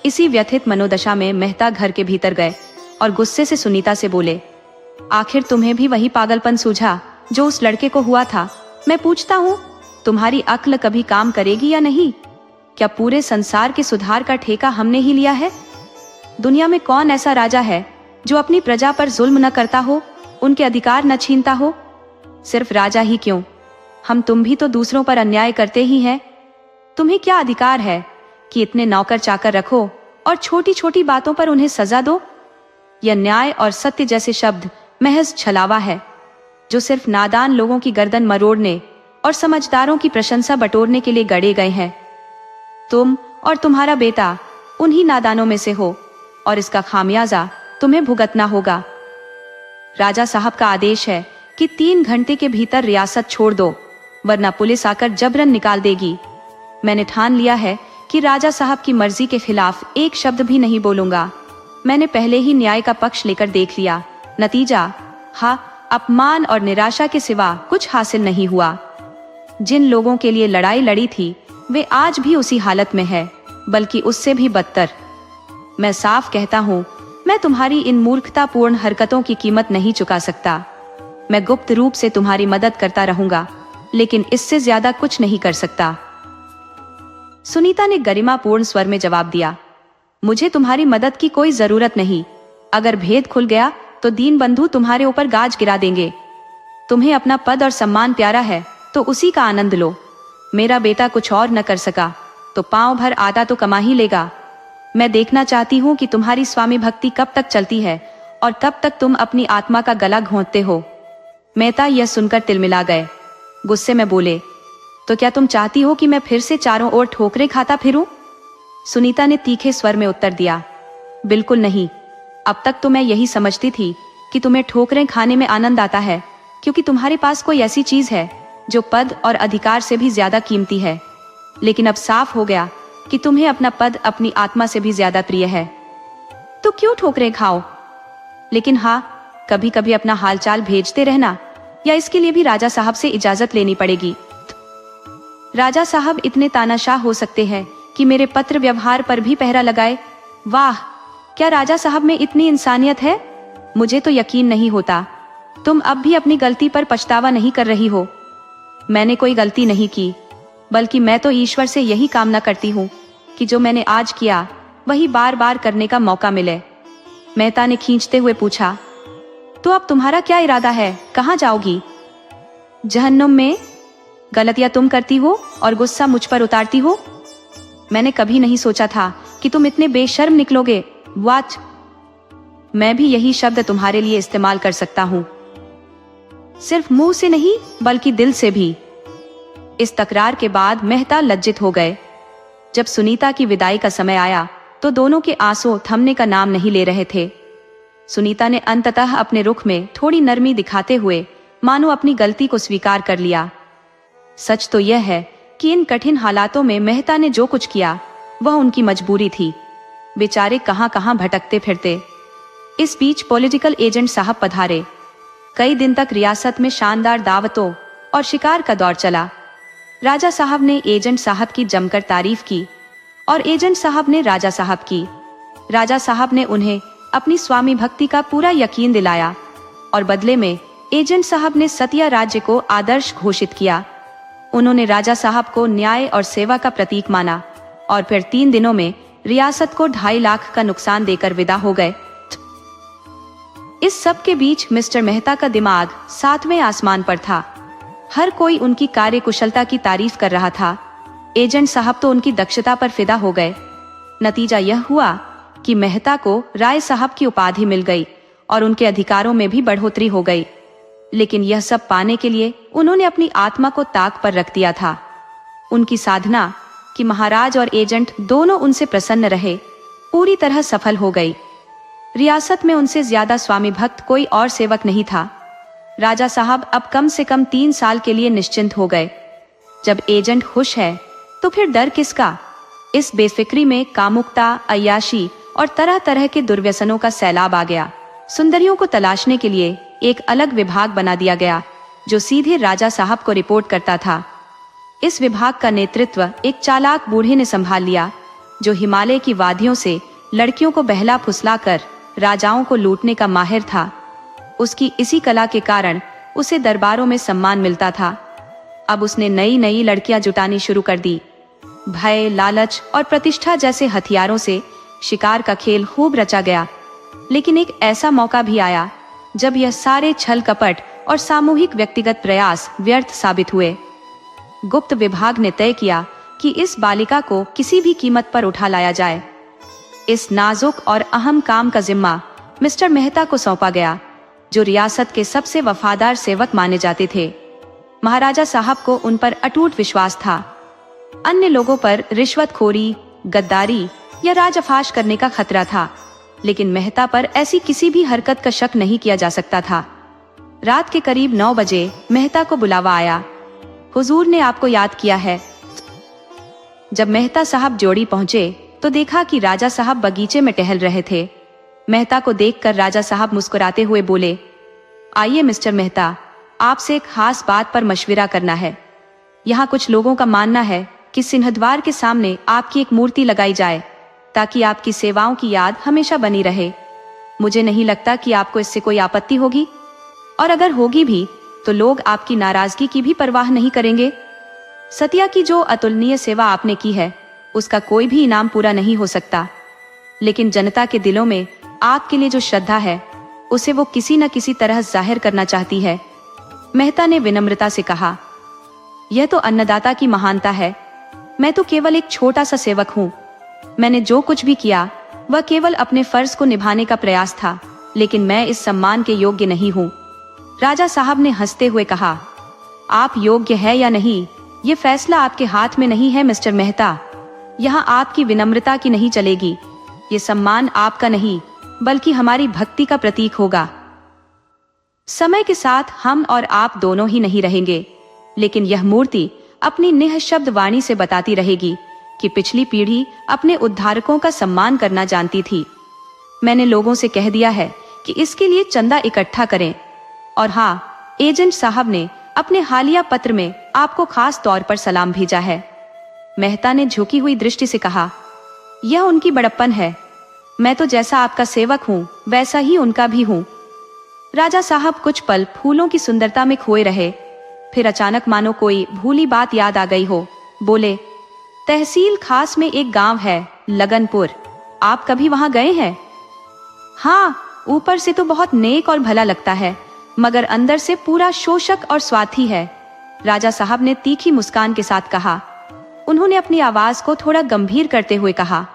इसी व्यथित मनोदशा में मेहता घर के भीतर गए और गुस्से से सुनीता से बोले, आखिर तुम्हें भी वही पागलपन सूझा जो उस लड़के को हुआ था? मैं पूछता हूँ, तुम्हारी अक्ल कभी काम करेगी या नहीं? क्या पूरे संसार के सुधार का ठेका हमने ही लिया है? दुनिया में कौन ऐसा राजा है जो अपनी प्रजा पर जुल्म न करता हो, उनके अधिकार न छीनता हो? सिर्फ राजा ही क्यों, हम तुम भी तो दूसरों पर अन्याय करते ही हैं। तुम्हें क्या अधिकार है कि इतने नौकर चाकर रखो और छोटी छोटी बातों पर उन्हें सजा दो? यह न्याय और सत्य जैसे शब्द महज छलावा है जो सिर्फ नादान लोगों की गर्दन मरोड़ने और समझदारों की प्रशंसा बटोरने के लिए गढ़े गए हैं। तुम और तुम्हारा बेटा उन्हीं नादानों में से हो और इसका खामियाजा तुम्हें भुगतना होगा। राजा साहब का आदेश है कि 3 घंटे के भीतर रियासत छोड़ दो, वरना पुलिस आकर जबरन निकाल देगी। मैंने ठान लिया है कि राजा साहब की मर्जी के खिलाफ एक शब्द भी नहीं बोलूंगा। मैंने पहले ही न्याय का पक्ष लेकर देख लिया, नतीजा अपमान और निराशा के सिवा कुछ हासिल नहीं हुआ। जिन लोगों के लिए लड़ाई लड़ी थी वे आज भी उसी हालत में है, बल्कि उससे भी बदतर। मैं साफ कहता हूँ, मैं तुम्हारी इन मूर्खतापूर्ण हरकतों की कीमत नहीं चुका सकता। मैं गुप्त रूप से तुम्हारी मदद करता रहूंगा, लेकिन इससे ज्यादा कुछ नहीं कर सकता। सुनीता ने गरिमापूर्ण स्वर में जवाब दिया, मुझे तुम्हारी मदद की कोई जरूरत नहीं। अगर भेद खुल गया तो दीन बंधु तुम्हारे ऊपर गाज गिरा देंगे। तुम्हें अपना पद और सम्मान प्यारा है तो उसी का आनंद लो। मेरा बेटा कुछ और न कर सका तो पांव भर आटा तो कमा ही लेगा। मैं देखना चाहती हूँ कि तुम्हारी स्वामी भक्ति कब तक चलती है और कब तक तुम अपनी आत्मा का गला घोंटते हो। मेहता यह सुनकर तिलमिला गए। गुस्से में बोले, तो क्या तुम चाहती हो कि मैं फिर से चारों ओर ठोकरें खाता फिरूं? सुनीता ने तीखे स्वर में उत्तर दिया, बिल्कुल नहीं। अब तक तो मैं यही समझती थी कि तुम्हें ठोकरें खाने में आनंद आता है, क्योंकि तुम्हारे पास कोई ऐसी चीज है जो पद और अधिकार से भी ज्यादा कीमती है। लेकिन अब साफ हो गया कि तुम्हें अपना पद अपनी आत्मा से भी ज्यादा प्रिय है। तो क्यों ठोकरें खाओ? लेकिन हाँ, कभी कभी अपना हालचाल भेजते रहना, या इसके लिए भी राजा साहब से इजाजत लेनी पड़ेगी। राजा साहब इतने तानाशाह हो सकते हैं कि मेरे पत्र व्यवहार पर भी पहरा लगाए? वाह, क्या राजा साहब में इतनी इंसानियत है? मुझे तो यकीन नहीं होता। तुम अब भी अपनी गलती पर पछतावा नहीं कर रही हो। मैंने कोई गलती नहीं की, बल्कि मैं तो ईश्वर से यही कामना करती हूँ कि जो मैंने आज किया वही बार बार करने का मौका मिले। मेहता ने खींचते हुए पूछा, तो अब तुम्हारा क्या इरादा है? कहाँ जाओगी? जहन्नुम में। गलतियां तुम करती हो और गुस्सा मुझ पर उतारती हो। मैंने कभी नहीं सोचा था कि तुम इतने बेशर्म निकलोगे। वाच, मैं भी यही शब्द तुम्हारे लिए इस्तेमाल कर सकता हूँ, सिर्फ मुंह से नहीं बल्कि दिल से भी। इस तकरार के बाद मेहता लज्जित हो गए। जब सुनीता की विदाई का समय आया तो दोनों के आंसू थमने का नाम नहीं ले रहे थे। सुनीता ने अंततः अपने रुख में थोड़ी नरमी दिखाते हुए मानो अपनी गलती को स्वीकार कर लिया। सच तो यह है कि इन कठिन हालातों में मेहता ने जो कुछ किया वह उनकी मजबूरी थी। बेचारे कहां कहां भटकते फिरते। इस बीच पॉलिटिकल एजेंट साहब पधारे। कई दिन तक रियासत में शानदार दावतों और शिकार का दौर चला। राजा साहब ने एजेंट साहब की जमकर तारीफ की और एजेंट साहब ने राजा साहब की। राजा साहब ने उन्हें अपनी स्वामी भक्ति का पूरा यकीन दिलाया और बदले में एजेंट साहब ने सतिया राज्य को आदर्श घोषित किया। उन्होंने राजा साहब को न्याय और सेवा का प्रतीक माना और फिर 3 दिनों में रियासत को 2.5 लाख का नुकसान देकर विदा हो गए। इस सब के बीच मिस्टर मेहता का दिमाग 7वें आसमान पर था। हर कोई उनकी कार्यकुशलता की तारीफ कर रहा था। एजेंट साहब तो उनकी दक्षता पर फिदा हो गए। नतीजा यह हुआ कि मेहता को राय साहब की उपाधि मिल गई और उनके अधिकारों में भी बढ़ोतरी हो गई। लेकिन यह सब पाने के लिए उन्होंने अपनी आत्मा को ताक पर रख दिया था। उनकी साधना कि महाराज और एजेंट दोनों उनसे प्रसन्न रहे पूरी तरह सफल हो गई। रियासत में उनसे ज्यादा स्वामी भक्त कोई और सेवक नहीं था। राजा साहब अब कम से कम 3 साल के लिए निश्चिंत हो गए। जब एजेंट खुश है तो फिर डर किसका। इस बेफिक्री में कामुकता, अय्याशी और तरह तरह के दुर्व्यसनों का सैलाब आ गया। सुंदरियों को तलाशने के लिए एक अलग विभाग बना दिया गया जो सीधे राजा साहब को रिपोर्ट करता था। इस विभाग का नेतृत्व एक चालाक बूढ़े ने संभाल लिया जो हिमालय की वादियों से लड़कियों को बहला फुसलाकर राजाओं को लूटने का माहिर था। उसकी इसी कला के कारण उसे दरबारों में सम्मान मिलता था। अब उसने नई नई लड़कियां जुटानी शुरू कर दी। भय, लालच और प्रतिष्ठा जैसे हथियारों से शिकार का खेल खूब रचा गया। लेकिन एक ऐसा मौका भी आया जब यह सारे छल कपट और सामूहिक व्यक्तिगत प्रयास व्यर्थ साबित हुए। गुप्त विभाग ने तय किया कि इस बालिका को किसी भी कीमत पर उठा लाया जाए। इस नाजुक और अहम काम का जिम्मा मिस्टर मेहता को सौंपा गया जो रियासत के सबसे वफादार सेवक माने जाते थे। महाराजा साहब को उन पर अटूट विश्वास था। अन्य लोगों पर रिश्वतखोरी, गद्दारी या राजफाश करने का खतरा था, लेकिन मेहता पर ऐसी किसी भी हरकत का शक नहीं किया जा सकता था। रात के करीब 9 बजे मेहता को बुलावा आया। हुजूर ने आपको याद किया है। जब मेहता साहब जोड़ी पहुंचे तो देखा कि राजा साहब बगीचे में टहल रहे थे। मेहता को देखकर राजा साहब मुस्कुराते हुए बोले, आइए मिस्टर मेहता, आपसे एक खास बात पर मशविरा करना है। यहाँ कुछ लोगों का मानना है कि सिंहद्वार के सामने आपकी एक मूर्ति लगाई जाए ताकि आपकी सेवाओं की याद हमेशा बनी रहे। मुझे नहीं लगता कि आपको इससे कोई आपत्ति होगी, और अगर होगी भी तो लोग आपकी नाराजगी की भी परवाह नहीं करेंगे। सतिया की जो अतुलनीय सेवा आपने की है उसका कोई भी इनाम पूरा नहीं हो सकता, लेकिन जनता के दिलों में आपके लिए जो श्रद्धा है उसे वो किसी न किसी तरह जाहिर करना चाहती है। मेहता ने विनम्रता से कहा, यह तो अन्नदाता की महानता है। मैं तो केवल एक छोटा सा सेवक हूँ। मैंने जो कुछ भी किया वह केवल अपने फर्ज को निभाने का प्रयास था, लेकिन मैं इस सम्मान के योग्य नहीं हूँ। राजा साहब ने हंसते हुए कहा, आप योग्य है या नहीं ये फैसला आपके हाथ में नहीं है मिस्टर मेहता। यहाँ आपकी विनम्रता की नहीं चलेगी। ये सम्मान आपका नहीं बल्कि हमारी भक्ति का प्रतीक होगा। समय के साथ हम और आप दोनों ही नहीं रहेंगे, लेकिन यह मूर्ति अपनी निःशब्द वाणी से बताती रहेगी कि पिछली पीढ़ी अपने उद्धारकों का सम्मान करना जानती थी। मैंने लोगों से कह दिया है कि इसके लिए चंदा इकट्ठा करें, और हाँ, एजेंट साहब ने अपने हालिया पत्र में आपको खास तौर पर सलाम भेजा है। मेहता ने झुकी हुई दृष्टि से कहा, यह उनकी बड़प्पन है। मैं तो जैसा आपका सेवक हूँ वैसा ही उनका भी हूँ। राजा साहब कुछ पल फूलों की सुंदरता में खोए रहे, फिर अचानक मानो कोई भूली बात याद आ गई हो, बोले, तहसील खास में एक गांव है लगनपुर, आप कभी वहां गए हैं? हाँ, ऊपर से तो बहुत नेक और भला लगता है, मगर अंदर से पूरा शोषक और स्वार्थी है। राजा साहब ने तीखी मुस्कान के साथ कहा। उन्होंने अपनी आवाज को थोड़ा गंभीर करते हुए कहा,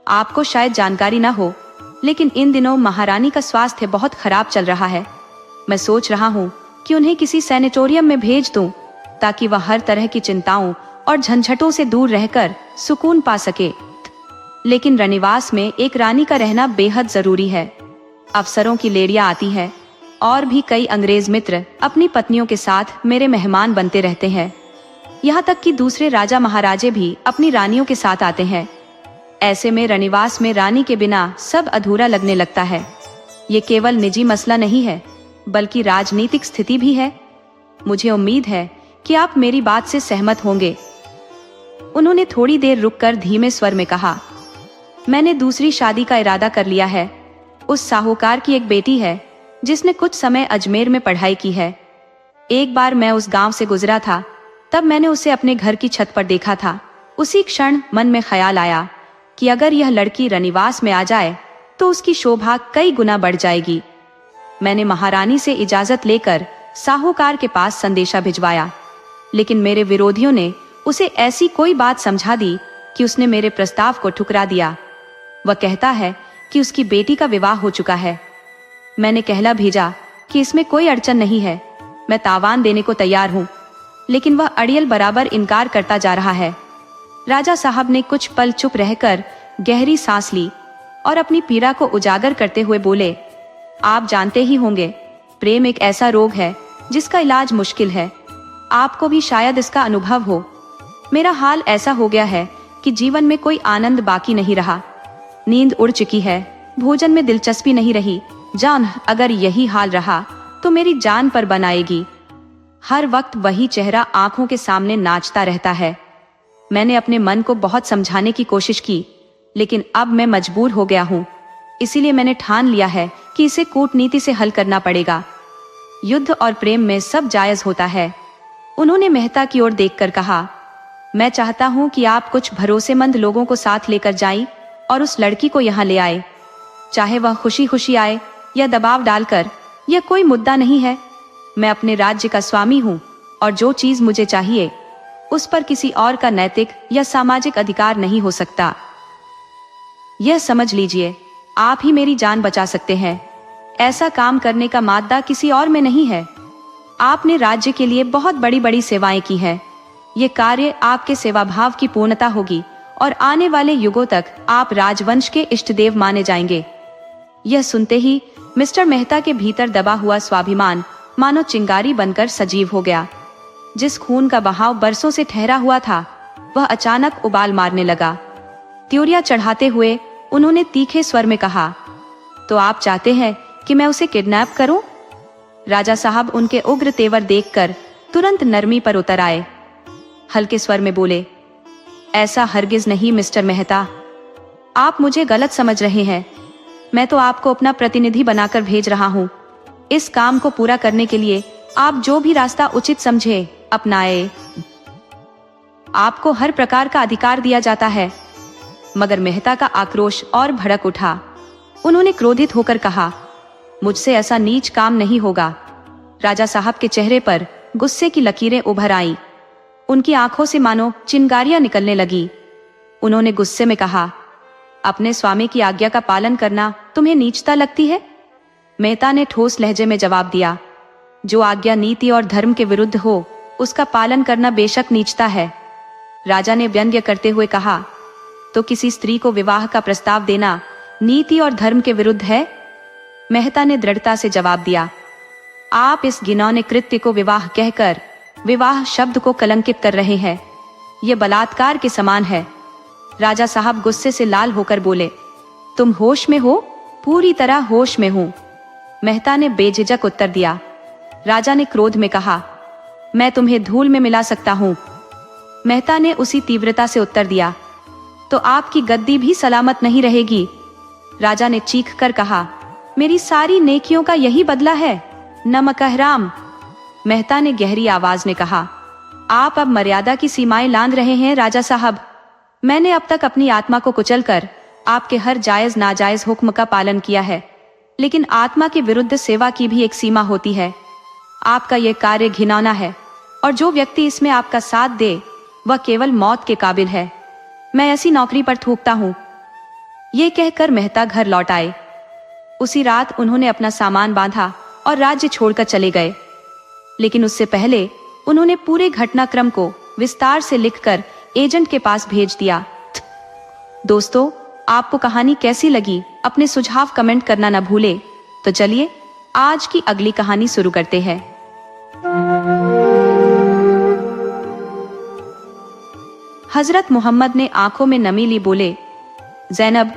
आपको शायद जानकारी ना हो, लेकिन इन दिनों महारानी का स्वास्थ्य बहुत खराब चल रहा है। मैं सोच रहा हूँ कि उन्हें किसी सैनिटोरियम में भेज दूं ताकि वह हर तरह की चिंताओं और झंझटों से दूर रहकर सुकून पा सके। लेकिन रनिवास में एक रानी का रहना बेहद जरूरी है। अफसरों की लेडियां आती है और भी कई अंग्रेज मित्र अपनी पत्नियों के साथ मेरे मेहमान बनते रहते हैं। यहाँ तक कि दूसरे राजा महाराजे भी अपनी रानियों के साथ आते हैं। ऐसे में रनिवास में रानी के बिना सब अधूरा लगने लगता है। ये केवल निजी मसला नहीं है, बल्कि राजनीतिक स्थिति भी है। मुझे उम्मीद है कि आप मेरी बात से सहमत होंगे। उन्होंने थोड़ी देर रुककर धीमे स्वर में कहा, मैंने दूसरी शादी का इरादा कर लिया है। उस साहूकार की एक बेटी है जिसने कुछ समय अजमेर में पढ़ाई की है। एक बार मैं उस गांव से गुजरा था, तब मैंने उसे अपने घर की छत पर देखा था। उसी क्षण मन में ख्याल आया कि अगर यह लड़की रनिवास में आ जाए तो उसकी शोभा कई गुना बढ़ जाएगी। मैंने महारानी से इजाजत लेकर साहूकार के पास संदेशा भिजवाया, लेकिन मेरे विरोधियों ने उसे ऐसी कोई बात समझा दी कि उसने मेरे प्रस्ताव को ठुकरा दिया। वह कहता है कि उसकी बेटी का विवाह हो चुका है। मैंने कहला भेजा कि इसमें कोई अड़चन नहीं है, मैं तावान देने को तैयार हूँ, लेकिन वह अड़ियल बराबर इनकार करता जा रहा है। राजा साहब ने कुछ पल चुप रहकर गहरी सांस ली और अपनी पीड़ा को उजागर करते हुए बोले, आप जानते ही होंगे, प्रेम एक ऐसा रोग है जिसका इलाज मुश्किल है। आपको भी शायद इसका अनुभव हो। मेरा हाल ऐसा हो गया है कि जीवन में कोई आनंद बाकी नहीं रहा। नींद उड़ चुकी है, भोजन में दिलचस्पी नहीं रही। जान, अगर यही हाल रहा तो मेरी जान पर बनाएगी। हर वक्त वही चेहरा आंखों के सामने नाचता रहता है। मैंने अपने मन को बहुत समझाने की कोशिश की, लेकिन अब मैं मजबूर हो गया हूँ। इसीलिए मैंने ठान लिया है कि इसे कूटनीति से हल करना पड़ेगा। युद्ध और प्रेम में सब जायज होता है। उन्होंने मेहता की ओर देखकर कहा, मैं चाहता हूँ कि आप कुछ भरोसेमंद लोगों को साथ लेकर जाएं और उस लड़की को यहाँ ले आए। चाहे वह खुशी खुशी आए या दबाव डालकर, यह कोई मुद्दा नहीं है। मैं अपने राज्य का स्वामी हूँ और जो चीज मुझे चाहिए उस पर किसी और का नैतिक या सामाजिक अधिकार नहीं हो सकता। यह समझ लीजिए, आप ही मेरी जान बचा सकते हैं। ऐसा काम करने का मादा किसी और में नहीं है। आपने राज्य के लिए बहुत बड़ी बड़ी सेवाएं की हैं। ये कार्य आपके सेवाभाव की पूर्णता होगी और आने वाले युगों तक आप राजवंश के इष्टदेव माने जाएंगे। यह सुनते ही मिस्टर मेहता के भीतर दबा हुआ स्वाभिमान मानो चिंगारी बनकर सजीव हो गया। जिस खून का बहाव बरसों से ठहरा हुआ था, वह अचानक उबाल मारने लगा। त्योरिया चढ़ाते हुए उन्होंने तीखे स्वर में कहा, तो आप चाहते हैं कि मैं उसे किडनैप करूं? राजा साहब उनके उग्र तेवर देखकर तुरंत नरमी पर उतर आए। हल्के स्वर में बोले, ऐसा हरगिज नहीं मिस्टर मेहता, आप मुझे गलत समझ रहे हैं। मैं तो आपको अपना प्रतिनिधि बनाकर भेज रहा हूँ। इस काम को पूरा करने के लिए आप जो भी रास्ता उचित समझे अपनाए। आपको हर प्रकार का अधिकार दिया जाता है। मगर मेहता का आक्रोश और भड़क उठा। उन्होंने क्रोधित होकर कहा, मुझसे ऐसा नीच काम नहीं होगा। राजा साहब के चेहरे पर गुस्से की लकीरें उभर आईं। उनकी आंखों से मानो चिंगारियां निकलने लगी। उन्होंने गुस्से में कहा, अपने स्वामी की आज्ञा का पालन करना तुम्हें नीचता लगती है? मेहता ने ठोस लहजे में जवाब दिया, जो आज्ञा नीति और धर्म के विरुद्ध हो उसका पालन करना बेशक नीचता है। राजा ने व्यंग्य करते हुए कहा, तो किसी स्त्री को विवाह का प्रस्ताव देना नीति और धर्म के विरुद्ध है? मेहता ने दृढ़ता से जवाब दिया, आप इस घिनौने कृत्य को विवाह कहकर विवाह शब्द को कलंकित कर रहे हैं। यह बलात्कार के समान है। राजा साहब गुस्से से लाल होकर बोले, तुम होश में हो? पूरी तरह होश में हूं। मेहता ने बेझिझक उत्तर दिया। राजा ने क्रोध में कहा, मैं तुम्हें धूल में मिला सकता हूं। मेहता ने उसी तीव्रता से उत्तर दिया, तो आपकी गद्दी भी सलामत नहीं रहेगी। राजा ने चीख कर कहा, मेरी सारी नेकियों का यही बदला है, नमक हराम। मेहता ने गहरी आवाज में कहा, आप अब मर्यादा की सीमाएं लांघ रहे हैं राजा साहब। मैंने अब तक अपनी आत्मा को कुचलकर आपके हर जायज नाजायज हुक्म का पालन किया है, लेकिन आत्मा के विरुद्ध सेवा की भी एक सीमा होती है। आपका यह कार्य घिनौना है और जो व्यक्ति इसमें आपका साथ दे वह केवल मौत के काबिल है। मैं ऐसी नौकरी पर थूकता हूँ। ये कहकर मेहता घर लौट आए। उसी रात उन्होंने अपना सामान बांधा और राज्य छोड़कर चले गए। लेकिन उससे पहले उन्होंने पूरे घटनाक्रम को विस्तार से लिखकर एजेंट के पास भेज दिया। दोस्तों, आपको कहानी कैसी लगी अपने सुझाव कमेंट करना न भूले। तो चलिए आज की अगली कहानी शुरू करते हैं। हजरत मोहम्मद ने आंखों में नमी ली बोले, ज़ैनब,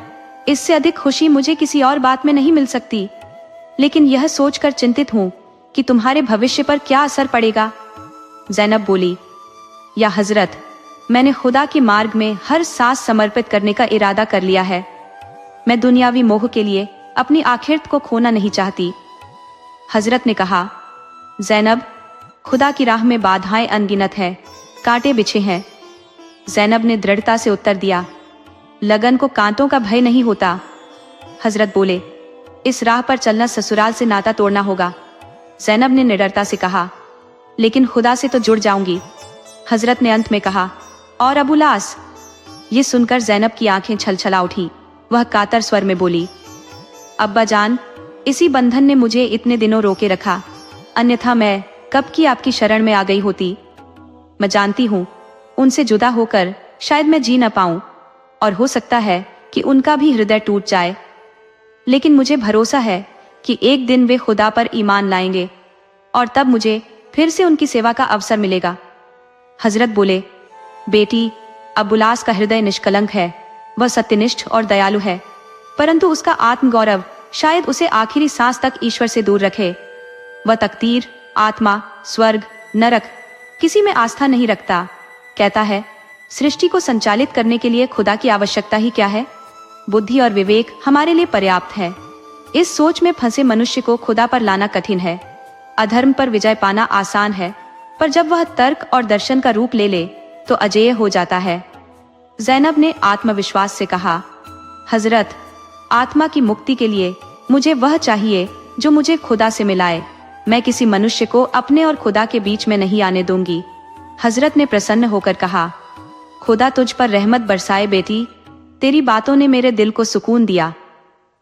इससे अधिक खुशी मुझे किसी और बात में नहीं मिल सकती, लेकिन यह सोचकर चिंतित हूं कि तुम्हारे भविष्य पर क्या असर पड़ेगा। ज़ैनब बोली, या हजरत, मैंने खुदा के मार्ग में हर सांस समर्पित करने का इरादा कर लिया है। मैं दुनियावी मोह के लिए अपनी आखिरत को खोना नहीं चाहती। हजरत ने कहा, ज़ैनब, खुदा की राह में बाधाएं अनगिनत है, कांटे बिछे हैं। ज़ैनब ने दृढ़ता से उत्तर दिया, लगन को कांटों का भय नहीं होता। हजरत बोले, इस राह पर चलना ससुराल से नाता तोड़ना होगा। ज़ैनब ने निडरता से कहा, लेकिन खुदा से तो जुड़ जाऊंगी। हजरत ने अंत में कहा, और अबू लास। ये सुनकर ज़ैनब की आंखें छलछला उठी। वह कातर स्वर में बोली, अब्बा जान, इसी बंधन ने मुझे इतने दिनों रोके रखा, अन्यथा मैं कब की आपकी शरण में आ गई होती। मैं जानती हूँ उनसे जुदा होकर शायद मैं जी न पाऊं, और हो सकता है कि उनका भी हृदय टूट जाए, लेकिन मुझे भरोसा है कि एक दिन वे खुदा पर ईमान लाएंगे और तब मुझे फिर से उनकी सेवा का अवसर मिलेगा। हजरत बोले, बेटी, अबुलास का हृदय निष्कलंक है, वह सत्यनिष्ठ और दयालु है, परंतु उसका आत्मगौरव शायद उसे आखिरी सांस तक ईश्वर से दूर रखे। वह तकदीर, आत्मा, स्वर्ग, नरक किसी में आस्था नहीं रखता। कहता है, सृष्टि को संचालित करने के लिए खुदा की आवश्यकता ही क्या है? बुद्धि और विवेक हमारे लिए पर्याप्त है। इस सोच में फंसे मनुष्य को खुदा पर लाना कठिन है। अधर्म पर विजय पाना आसान है, पर जब वह तर्क और दर्शन का रूप ले ले तो अजेय हो जाता है। ज़ैनब ने आत्मविश्वास से कहा, हजरत, आत्मा की मुक्ति के लिए मुझे वह चाहिए जो मुझे खुदा से मिलाए। मैं किसी मनुष्य को अपने और खुदा के बीच में नहीं आने दूंगी। हजरत ने प्रसन्न होकर कहा, खुदा तुझ पर रहमत बरसाए बेटी, तेरी बातों ने मेरे दिल को सुकून दिया।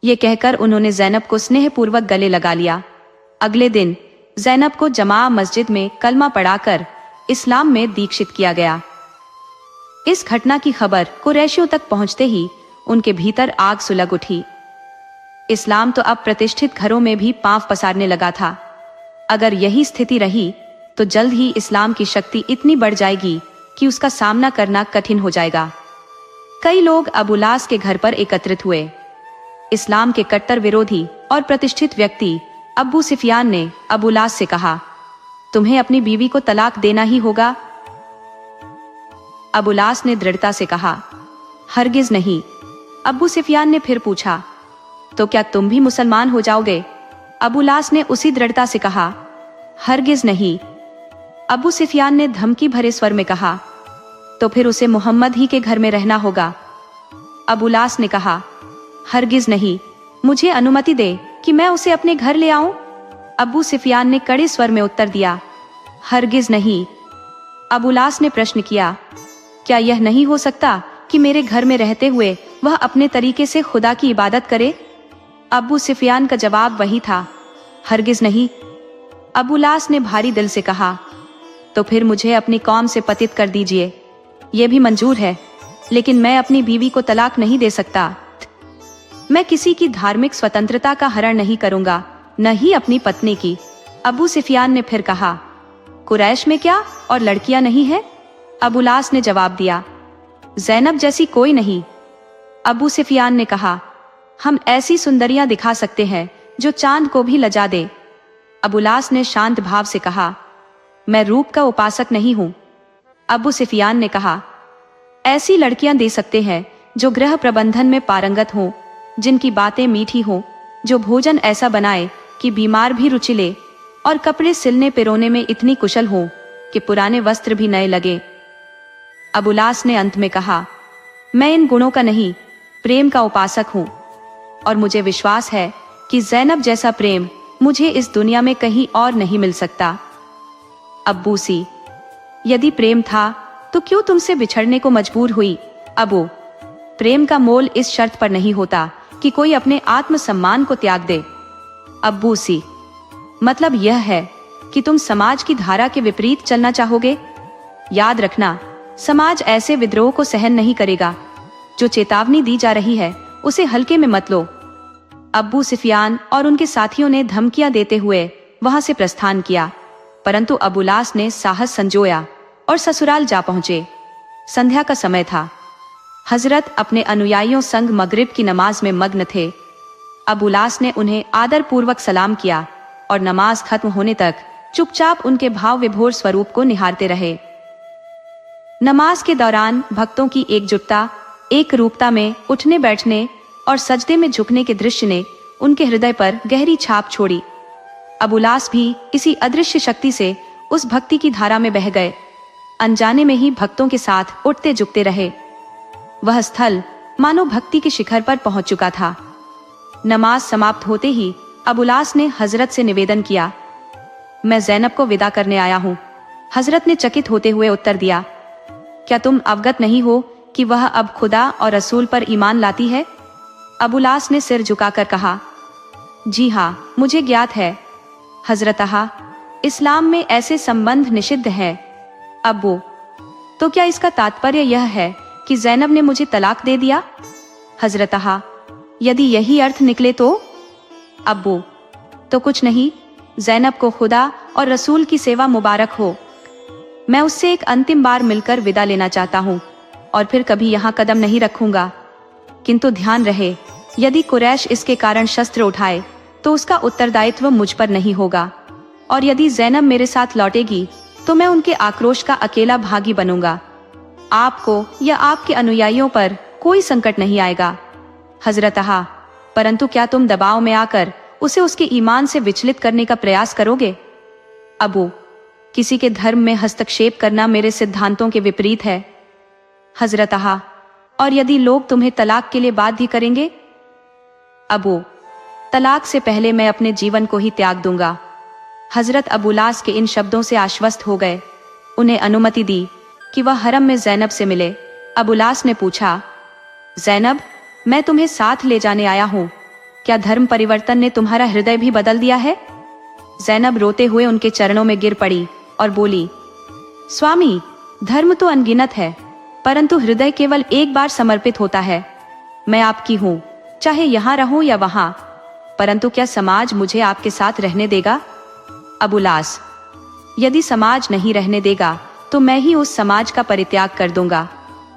ये कहकर उन्होंने ज़ैनब को स्नेहपूर्वक गले लगा लिया। अगले दिन ज़ैनब को जमा मस्जिद में कलमा पढ़ाकर इस्लाम में दीक्षित किया गया। इस घटना की खबर कुरैशियों तक पहुंचते ही उनके भीतर आग सुलग उठी। इस्लाम तो अब प्रतिष्ठित घरों में भी पांव पसारने लगा था। अगर यही स्थिति रही तो जल्द ही इस्लाम की शक्ति इतनी बढ़ जाएगी कि उसका सामना करना कठिन हो जाएगा। कई लोग अबुलास के घर पर एकत्रित हुए। इस्लाम के कट्टर विरोधी और प्रतिष्ठित व्यक्ति अब्बू सुफियान ने अबुलास से कहा, तुम्हें अपनी बीवी को तलाक देना ही होगा। अबुलास ने दृढ़ता से कहा, हरगिज नहीं। अब्बू सुफियान ने फिर पूछा, तो क्या तुम भी मुसलमान हो जाओगे? अबुलास ने उसी दृढ़ता से कहा, हरगिज नहीं। अब्बू सुफियान ने धमकी भरे स्वर में कहा, तो फिर उसे मोहम्मद ही के घर में रहना होगा। अबुलास ने कहा, हरगिज नहीं, मुझे अनुमति दे कि मैं उसे अपने घर ले आऊं। अब्बू सुफियान ने कड़े स्वर में उत्तर दिया, हरगिज नहीं। अबुलास ने प्रश्न किया, क्या यह नहीं हो सकता कि मेरे घर में रहते हुए वह अपने तरीके से खुदा की इबादत करे? अब्बू सुफियान का जवाब वही था, हरगिज नहीं। अबुलास ने भारी दिल से कहा, तो फिर मुझे अपनी कौम से पतित कर दीजिए। यह भी मंजूर है, लेकिन मैं अपनी बीवी को तलाक नहीं दे सकता। मैं किसी की धार्मिक स्वतंत्रता का हरण नहीं करूंगा, न ही अपनी पत्नी की। अबू सुफियान ने फिर कहा, कुरैश में क्या और लड़कियां नहीं है? अबुलास ने जवाब दिया, ज़ैनब जैसी कोई नहीं। अबू सुफियान ने कहा, हम ऐसी सुंदरियां दिखा सकते हैं जो चांद को भी लजा दे। अबुलास ने शांत भाव से कहा, मैं रूप का उपासक नहीं हूं। अबू सुफियान ने कहा, ऐसी लड़कियां दे सकते हैं जो गृह प्रबंधन में पारंगत हों, जिनकी बातें मीठी हों, जो भोजन ऐसा बनाए कि बीमार भी रुचि ले, और कपड़े सिलने पिरोने में इतनी कुशल हों कि पुराने वस्त्र भी नए लगे। अबुलास ने अंत में कहा, मैं इन गुणों का नहीं, प्रेम का उपासक हूं, और मुझे विश्वास है कि ज़ैनब जैसा प्रेम मुझे इस दुनिया में कहीं और नहीं मिल सकता। अब्बू सी, यदि प्रेम था तो क्यों तुमसे बिछड़ने को मजबूर हुई? अबू, प्रेम का मोल इस शर्त पर नहीं होता कि कोई अपने आत्मसम्मान को त्याग दे। अब्बू सी, मतलब यह है कि तुम समाज की धारा के विपरीत चलना चाहोगे? याद रखना, समाज ऐसे विद्रोह को सहन नहीं करेगा। जो चेतावनी दी जा रही है उसे हल्के में मत लो। अब्बू सुफियान और उनके साथियों ने धमकियां देते हुए वहां से प्रस्थान किया, परंतु अबू लास ने साहस संजोया और ससुराल जा पहुंचे। संध्या का समय था। हजरत अपने अनुयायियों संग मगरिब की नमाज में मग्न थे। अबू लास ने उन्हें आदर पूर्वक सलाम किया और नमाज खत्म होने तक चुपचाप उनके भाव विभोर स्वरूप को निहारते रहे। नमाज के दौरान भक्तों की एकजुटता, एक रूपता में उठने बैठने और सजदे में झुकने के दृश्य ने उनके हृदय पर गहरी छाप छोड़ी। अबू लास भी किसी अदृश्य शक्ति से उस भक्ति की धारा में बह गए। अनजाने में ही भक्तों के साथ उठते झुकते रहे। वह स्थल मानो भक्ति के शिखर पर पहुंच चुका था। नमाज समाप्त होते ही अबू लास ने हजरत से निवेदन किया, मैं ज़ैनब को विदा करने आया हूँ। हजरत ने चकित होते हुए उत्तर दिया, क्या तुम अवगत नहीं हो कि वह अब खुदा और रसूल पर ईमान लाती है? अबू लास ने सिर झुकाकर कहा, जी हाँ, मुझे ज्ञात है हजरत। इस्लाम में ऐसे संबंध निषिद्ध है। अब्बू, तो क्या इसका तात्पर्य यह है कि ज़ैनब ने मुझे तलाक दे दिया? हजरत, यदि यही अर्थ निकले तो? अब्बू, तो कुछ नहीं, ज़ैनब को खुदा और रसूल की सेवा मुबारक हो। मैं उससे एक अंतिम बार मिलकर विदा लेना चाहता हूँ और फिर कभी यहाँ कदम नहीं रखूंगा। किंतु ध्यान रहे, यदि कुरैश इसके कारण शस्त्र उठाए तो उसका उत्तरदायित्व मुझ पर नहीं होगा, और यदि ज़ैनब मेरे साथ लौटेगी तो मैं उनके आक्रोश का अकेला भागी बनूंगा। आपको या आपके अनुयायियों पर कोई संकट नहीं आएगा। हजरत, परंतु क्या तुम दबाव में आकर उसे उसके ईमान से विचलित करने का प्रयास करोगे? अबू, किसी के धर्म में हस्तक्षेप करना मेरे सिद्धांतों के विपरीत है। हजरत, और यदि लोग तुम्हें तलाक के लिए बाध्य करेंगे? अबू, तलाक से पहले मैं अपने जीवन को ही त्याग दूंगा। हजरत अबू लास के इन शब्दों से आश्वस्त हो गए। उन्हें अनुमति दी कि वह हरम में ज़ैनब से मिले। अबू लास ने पूछा, ज़ैनब, मैं तुम्हें साथ ले जाने आया हूँ। क्या धर्म परिवर्तन ने तुम्हारा हृदय भी बदल दिया है? ज़ैनब रोते हुए उनके चरणों में गिर पड़ी और बोली, स्वामी, धर्म तो अनगिनत है, परंतु हृदय केवल एक बार समर्पित होता है। मैं आपकी हूँ, चाहे यहाँ रहूं या वहां, परंतु क्या समाज मुझे आपके साथ रहने देगा? अबू लास, यदि समाज नहीं रहने देगा तो मैं ही उस समाज का परित्याग कर दूंगा।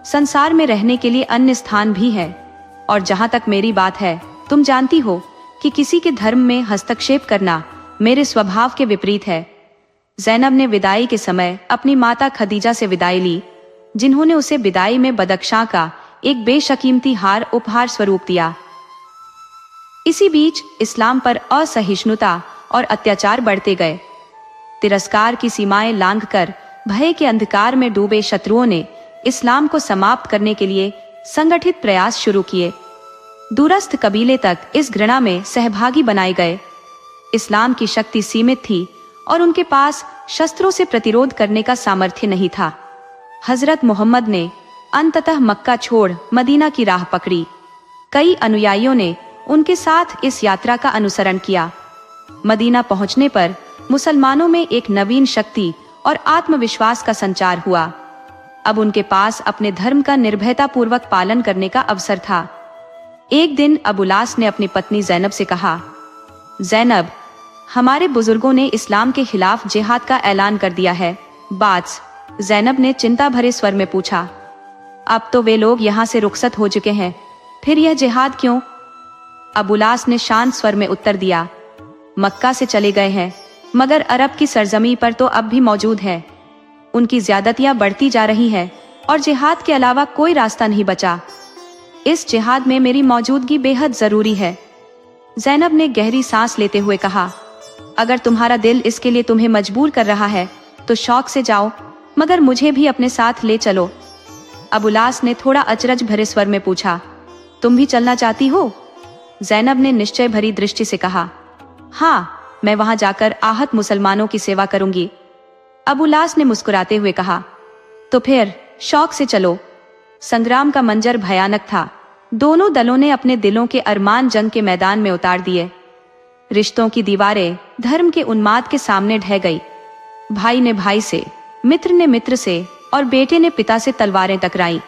संसार में रहने के लिए अन्य स्थान भी है, और जहां तक मेरी बात है, तुम जानती हो कि किसी के धर्म में हस्तक्षेप करना मेरे स्वभाव के विपरीत है। ज़ैनब ने विदाई के समय अपनी माता खदीजा से विदाई ली, जिन्होंने उसे विदाई में बदख्शां का एक बेशकीमती हार उपहार स्वरूप दिया। इसी बीच इस्लाम पर असहिष्णुता और अत्याचार बढ़ते गए। तिरस्कार की सीमाएं लांघकर भय के अंधकार में डूबे शत्रुओं ने इस्लाम को समाप्त करने के लिए संगठित प्रयास शुरू किए। दूरस्थ कबीले तक इस घृणा में सहभागी बनाए गए। इस्लाम की शक्ति सीमित थी और उनके पास शस्त्रों से प्रतिरोध करने का सामर्थ्य नहीं था। हजरत मोहम्मद ने अंततः मक्का छोड़ मदीना की राह पकड़ी। कई अनुयायियों ने उनके साथ इस यात्रा का अनुसरण किया। मदीना पहुंचने पर मुसलमानों में एक नवीन शक्ति और आत्मविश्वास का संचार हुआ। अब उनके पास अपने धर्म का निर्भयता पूर्वक पालन करने का अवसर था। एक दिन अबू लास ने अपनी पत्नी ज़ैनब से कहा, ज़ैनब, हमारे बुजुर्गों ने इस्लाम के खिलाफ जिहाद का ऐलान कर दिया है। बात? ज़ैनब ने चिंता भरे स्वर में पूछा। अब तो वे लोग यहाँ से रुखसत हो चुके हैं, फिर यह जिहाद क्यों? अबू लास ने शांत स्वर में उत्तर दिया, मक्का से चले गए हैं, मगर अरब की सरजमी पर तो अब भी मौजूद है। उनकी ज्यादतियां बढ़ती जा रही हैं और जिहाद के अलावा कोई रास्ता नहीं बचा। इस जिहाद में मेरी मौजूदगी बेहद जरूरी है। ज़ैनब ने गहरी सांस लेते हुए कहा, अगर तुम्हारा दिल इसके लिए तुम्हें मजबूर कर रहा है तो शौक से जाओ, मगर मुझे भी अपने साथ ले चलो। अबू लास ने थोड़ा अचरज भरे स्वर में पूछा, तुम भी चलना चाहती हो? ज़ैनब ने निश्चय भरी दृष्टि से कहा, हाँ, मैं वहां जाकर आहत मुसलमानों की सेवा करूंगी। अबू लास ने मुस्कुराते हुए कहा, तो फिर शौक से चलो। संग्राम का मंजर भयानक था। दोनों दलों ने अपने दिलों के अरमान जंग के मैदान में उतार दिए। रिश्तों की दीवारें धर्म के उन्माद के सामने ढह गई। भाई ने भाई से, मित्र ने मित्र से और बेटे ने पिता से तलवारें टकराई।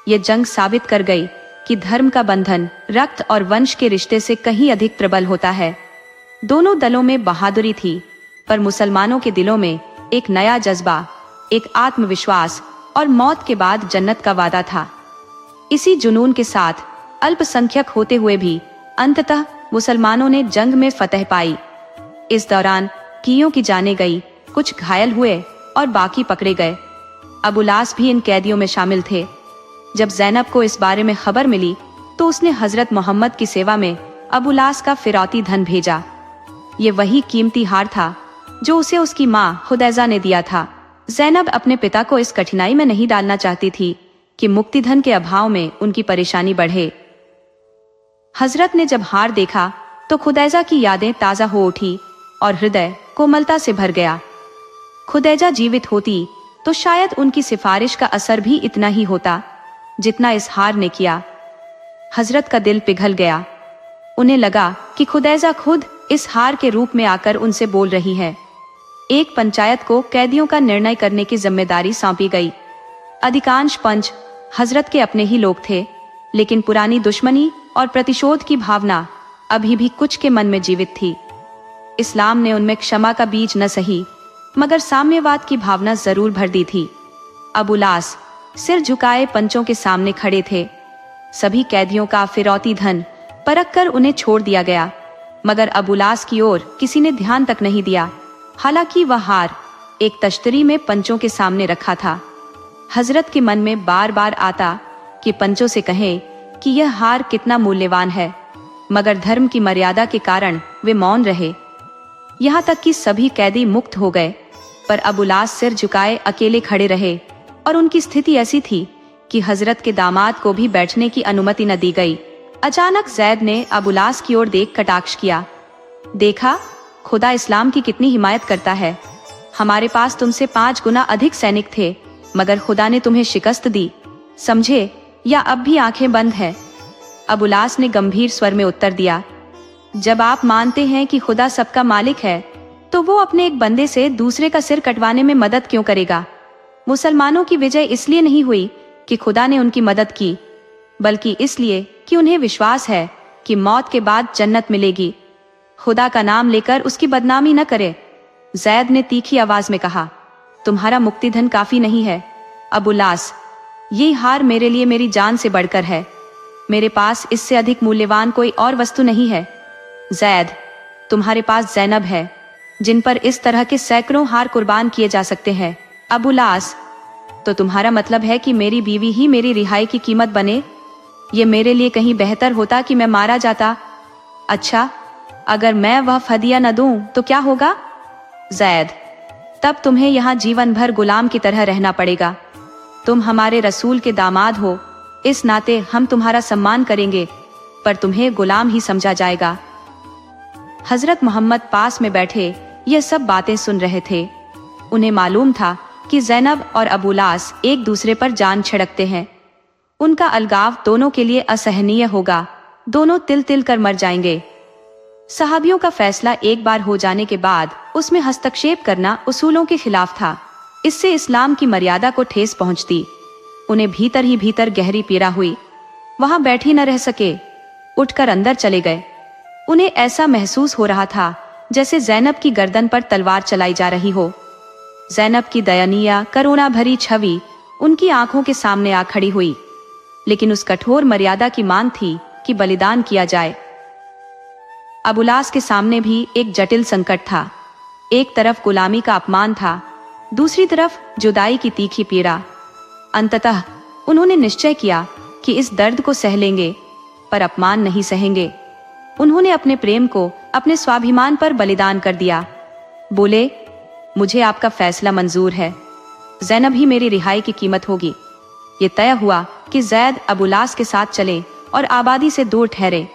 ये जंग साबित कर गई कि धर्म का बंधन रक्त और वंश के रिश्ते से कहीं अधिक प्रबल होता है। दोनों दलों में बहादुरी थी, पर मुसलमानों के दिलों में एक नया जज्बा, एक आत्मविश्वास और मौत के बाद जन्नत का वादा था। इसी जुनून के साथ अल्पसंख्यक होते हुए भी अंततः मुसलमानों ने जंग में फतह पाई। इस दौरान कीयों की जाने गई, कुछ घायल हुए और बाकी पकड़े गए। अबू लास भी इन कैदियों में शामिल थे। जब ज़ैनब को इस बारे में खबर मिली तो उसने हजरत मोहम्मद की सेवा में अबू लास का फिरौती धन भेजा। ये वही कीमती हार था जो उसे उसकी माँ खुदैजा ने दिया था। ज़ैनब अपने पिता को इस कठिनाई में नहीं डालना चाहती थी कि मुक्तिधन के अभाव में उनकी परेशानी बढ़े। हजरत ने जब हार देखा तो खुदैजा की यादें ताज़ा हो उठी और हृदय कोमलता से भर गया। खुदैजा जीवित होती तो शायद उनकी सिफारिश का असर भी इतना ही होता जितना इस हार ने किया। हजरत का दिल पिघल गया। उन्हें लगा कि खुदैजा खुद इस हार के रूप में आकर उनसे बोल रही है। एक पंचायत को कैदियों का निर्णय करने की जिम्मेदारी सौंपी गई। अधिकांश पंच हजरत के अपने ही लोग थे, लेकिन पुरानी दुश्मनी और प्रतिशोध की भावना अभी भी कुछ के मन में जीवित थी। इस्लाम ने उनमें क्षमा का बीज न सही, मगर साम्यवाद की भावना जरूर भर दी थी। अबू लास सिर झुकाए पंचों के सामने खड़े थे। सभी कैदियों का फिरौती धन परख कर उन्हें छोड़ दिया गया, मगर अबू लास की ओर किसी ने ध्यान तक नहीं दिया। हालांकि वह हार एक तश्तरी में पंचों के सामने रखा था। हजरत के मन में बार बार आता कि पंचों से कहें कि यह हार कितना मूल्यवान है, मगर धर्म की मर्यादा के कारण वे मौन रहे। यहाँ तक कि सभी कैदी मुक्त हो गए, पर अबू लास सिर झुकाए अकेले खड़े रहे और उनकी स्थिति ऐसी थी कि हजरत के दामाद को भी बैठने की अनुमति न दी गई। अचानक जैद ने अबू लास की ओर देख कटाक्ष किया। देखा, खुदा इस्लाम की कितनी हिमायत करता है। हमारे पास तुमसे 5 गुना अधिक सैनिक थे, मगर खुदा ने तुम्हें शिकस्त दी, समझे, या अब भी आंखें बंद है? अबू लास ने गंभीर स्वर में उत्तर दिया, जब आप मानते हैं कि खुदा सबका मालिक है, तो वो अपने एक बंदे से दूसरे का सिर कटवाने में मदद क्यों करेगा? मुसलमानों की विजय इसलिए नहीं हुई कि खुदा ने उनकी मदद की, बल्कि इसलिए कि उन्हें विश्वास है कि मौत के बाद जन्नत मिलेगी। खुदा का नाम लेकर उसकी बदनामी न करे। जैद ने तीखी आवाज में कहा, तुम्हारा मुक्तिधन काफी नहीं है अबू लास। ये हार मेरे लिए मेरी जान से बढ़कर है। मेरे पास इससे अधिक मूल्यवान कोई और वस्तु नहीं है। जैद, तुम्हारे पास ज़ैनब है, जिन पर इस तरह के सैकड़ों हार कुर्बान किए जा सकते हैं। अबू लास, तो तुम्हारा मतलब है कि मेरी बीवी ही मेरी रिहाई की कीमत बने? ये मेरे लिए कहीं बेहतर होता कि मैं मारा जाता। अच्छा, अगर मैं वह फदिया न दूं तो क्या होगा? जैद, तब तुम्हें यहाँ जीवन भर गुलाम की तरह रहना पड़ेगा। तुम हमारे रसूल के दामाद हो, इस नाते हम तुम्हारा सम्मान करेंगे, पर तुम्हें गुलाम ही समझा जाएगा। हजरत मोहम्मद पास में बैठे यह सब बातें सुन रहे थे। उन्हें मालूम था कि ज़ैनब और अबू लास एक दूसरे पर जान छिड़कते हैं। उनका अलगाव दोनों के लिए असहनीय होगा। दोनों तिल तिल कर मर जाएंगे। सहाबियों का फैसला एक बार हो जाने के बाद उसमें हस्तक्षेप करना उसूलों के खिलाफ था। इससे इस्लाम की मर्यादा को ठेस पहुंचती। उन्हें भीतर ही भीतर गहरी पीड़ा हुई। वहां बैठी न रह सके, उठकर अंदर चले गए। उन्हें ऐसा महसूस हो रहा था जैसे ज़ैनब की गर्दन पर तलवार चलाई जा रही हो। ज़ैनब की दयनीय करुणा भरी छवि उनकी आंखों के सामने आ खड़ी हुई, लेकिन उस कठोर मर्यादा की मांग थी कि बलिदान किया जाए। अबू लास के सामने भी एक जटिल संकट था। एक तरफ गुलामी का अपमान था, दूसरी तरफ जुदाई की तीखी पीड़ा। अंततः उन्होंने निश्चय किया कि इस दर्द को सह लेंगे, पर अपमान नहीं सहेंगे। उन्होंने अपने प्रेम को अपने स्वाभिमान पर बलिदान कर दिया। बोले, मुझे आपका फैसला मंजूर है। ज़ैनब ही मेरी रिहाई की कीमत होगी। ये तय हुआ कि ज़ैद अबू लास के साथ चले और आबादी से दूर ठहरे।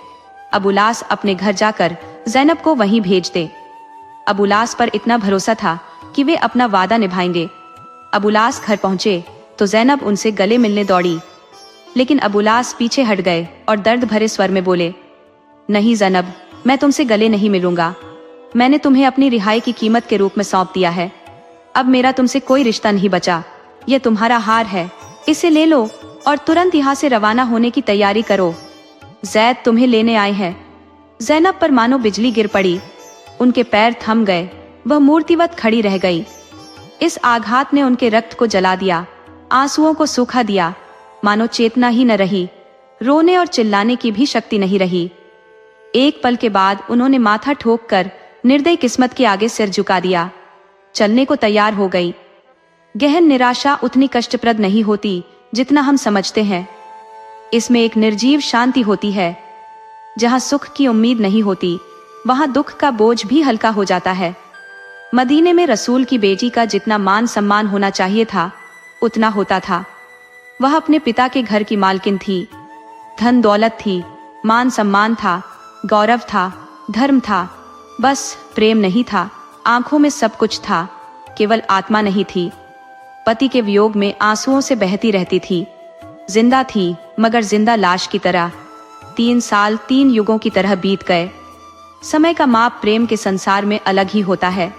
अबू लास अपने घर जाकर ज़ैनब को वहीं भेज दे। अबू लास पर इतना भरोसा था कि वे अपना वादा निभाएंगे। अबू लास घर पहुंचे तो ज़ैनब उनसे गले मिलने दौड़ी, लेकिन अबू लास पीछे हट गए और दर्द भरे स्वर में बोले, नहीं ज़ैनब, मैं तुमसे गले नहीं मिलूंगा। मैंने तुम्हें अपनी रिहाई की कीमत के रूप में सौंप दिया है। अब मेरा तुमसे कोई रिश्ता नहीं बचा। यह तुम्हारा हार है, इसे ले लो और तुरंत यहाँ से रवाना होने की तैयारी करो। जैद तुम्हें लेने आए हैं। ज़ैनब पर मानो बिजली गिर पड़ी। उनके पैर थम गए, वह मूर्तिवत खड़ी रह गई। इस आघात ने उनके रक्त को जला दिया, आंसुओं को सूखा दिया, मानो चेतना ही न रही, रोने और चिल्लाने की भी शक्ति नहीं रही। एक पल के बाद उन्होंने माथा ठोक कर निर्दयी किस्मत के आगे सिर झुका दिया, चलने को तैयार हो गई। गहन निराशा उतनी कष्टप्रद नहीं होती जितना हम समझते हैं। इसमें एक निर्जीव शांति होती है। जहां सुख की उम्मीद नहीं होती, वहां दुख का बोझ भी हल्का हो जाता है। मदीने में रसूल की बेटी का जितना मान सम्मान होना चाहिए था, उतना होता था। वह अपने पिता के घर की मालकिन थी। धन दौलत थी, मान सम्मान था, गौरव था, धर्म था, बस प्रेम नहीं था। आंखों में सब कुछ था, केवल आत्मा नहीं थी। पति के वियोग में आंसुओं से बहती रहती थी। जिंदा थी, मगर जिंदा लाश की तरह। 3 साल 3 युगों की तरह बीत गए। समय का माप प्रेम के संसार में अलग ही होता है।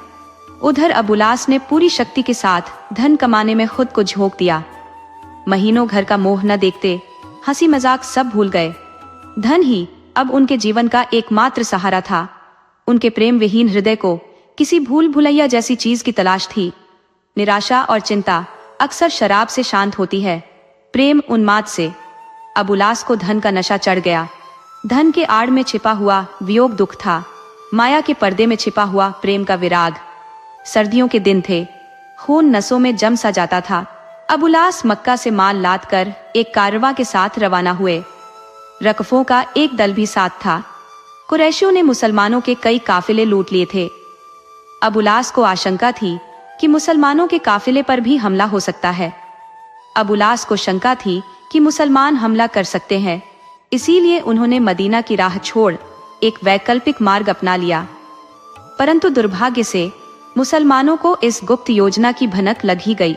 उधर अबुलास ने पूरी शक्ति के साथ धन कमाने में खुद को झोंक दिया। महीनों घर का मोह न देखते, हंसी मजाक सब भूल गए। धन ही अब उनके जीवन का एकमात्र सहारा था। उनके प्रेम विहीन हृदय को किसी भूल भुलैया जैसी चीज की तलाश थी। निराशा और चिंता अक्सर शराब से शांत होती है, प्रेम उन्माद से। अबुलास को धन का नशा चढ़ गया। धन के आड़ में छिपा हुआ वियोग दुख था, माया के पर्दे में छिपा हुआ प्रेम का विराग। सर्दियों के दिन थे, खून नसों में जम सा जाता था। अबुलास मक्का से माल लाद कर एक कारवां के साथ रवाना हुए। रकफों का एक दल भी साथ था। कुरैशियों ने मुसलमानों के कई काफिले लूट लिए थे। अबुलास को आशंका थी कि मुसलमानों के काफिले पर भी हमला हो सकता है। अबुलास को शंका थी कि मुसलमान हमला कर सकते हैं, इसीलिए उन्होंने मदीना की राह छोड़ एक वैकल्पिक मार्ग अपना लिया। परंतु दुर्भाग्य से मुसलमानों को इस गुप्त योजना की भनक लग ही गई।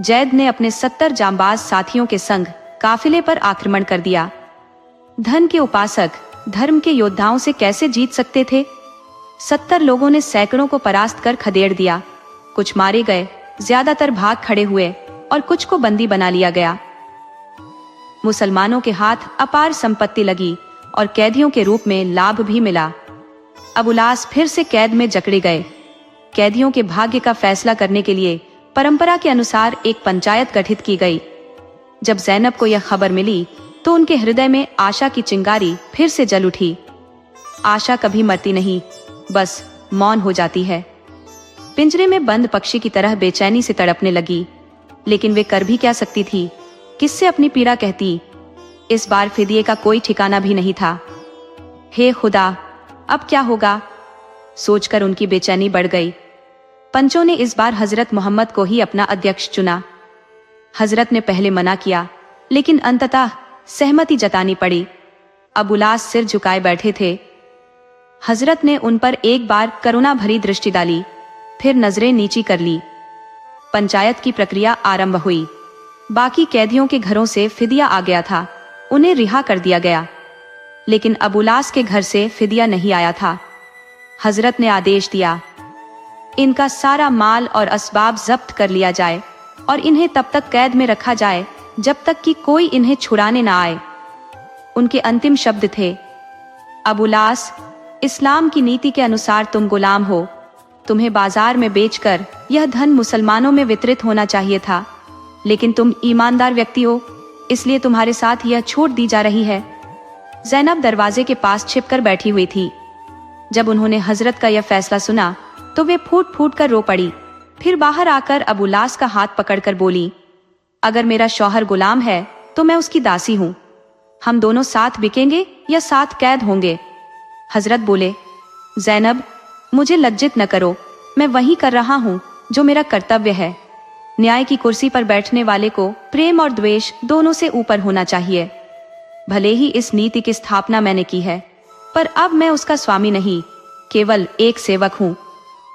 जैद ने अपने 70 जांबाज साथियों के संग काफिले पर आक्रमण कर दिया। धन के उपासक धर्म के योद्धाओं से कैसे जीत सकते थे? 70 लोगों ने सैकड़ों को परास्त कर खदेड़ दिया। कुछ मारे गए, ज्यादातर भाग खड़े हुए और कुछ को बंदी बना लिया गया। मुसलमानों के हाथ अपार संपत्ति लगी और कैदियों के रूप में लाभ भी मिला। अबुलास फिर से कैद में जकड़े गए। कैदियों के भाग्य का फैसला करने के लिए परंपरा के अनुसार एक पंचायत गठित की गई। जब ज़ैनब को यह खबर मिली तो उनके हृदय में आशा की चिंगारी फिर से जल उठी। आशा कभी मरती नहीं, बस मौन हो जाती है। पिंजरे में बंद पक्षी की तरह बेचैनी से तड़पने लगी, लेकिन वे कर भी क्या सकती थी? किससे अपनी पीड़ा कहती? इस बार फिदिये का कोई ठिकाना भी नहीं था। हे खुदा, अब क्या होगा? सोचकर उनकी बेचैनी बढ़ गई। पंचों ने इस बार हजरत मोहम्मद को ही अपना अध्यक्ष चुना। हजरत ने पहले मना किया, लेकिन अंततः सहमति जतानी पड़ी। अबुलास सिर झुकाए बैठे थे। हजरत ने उन पर एक बार करुणा भरी दृष्टि डाली, फिर नजरें नीची कर ली। पंचायत की प्रक्रिया आरंभ हुई। बाकी कैदियों के घरों से फिदिया आ गया था, उन्हें रिहा कर दिया गया। लेकिन अबुलास के घर से फिदिया नहीं आया था। हजरत ने आदेश दिया, इनका सारा माल और असबाब जब्त कर लिया जाए और इन्हें तब तक कैद में रखा जाए जब तक कि कोई इन्हें छुड़ाने ना आए। उनके अंतिम शब्द थे, अबुलास, इस्लाम की नीति के अनुसार तुम गुलाम हो। तुम्हें बाजार में बेचकर यह धन मुसलमानों में वितरित होना चाहिए था, लेकिन तुम ईमानदार व्यक्ति हो, इसलिए तुम्हारे साथ यह छूट दी जा रही है। ज़ैनब दरवाजे के पास छिपकर बैठी हुई थी। जब उन्होंने हजरत का यह फैसला सुना तो वे फूट फूट कर रो पड़ी। फिर बाहर आकर अबुलास का हाथ पकड़कर बोली, अगर मेरा शौहर गुलाम है तो मैं उसकी दासी हूँ। हम दोनों साथ बिकेंगे या साथ कैद होंगे। हजरत बोले, ज़ैनब, मुझे लज्जित न करो, मैं वही कर रहा हूँ जो मेरा कर्तव्य है। न्याय की कुर्सी पर बैठने वाले को प्रेम और द्वेष दोनों से ऊपर होना चाहिए। भले ही इस नीति की स्थापना मैंने की है, पर अब मैं उसका स्वामी नहीं, केवल एक सेवक हूँ।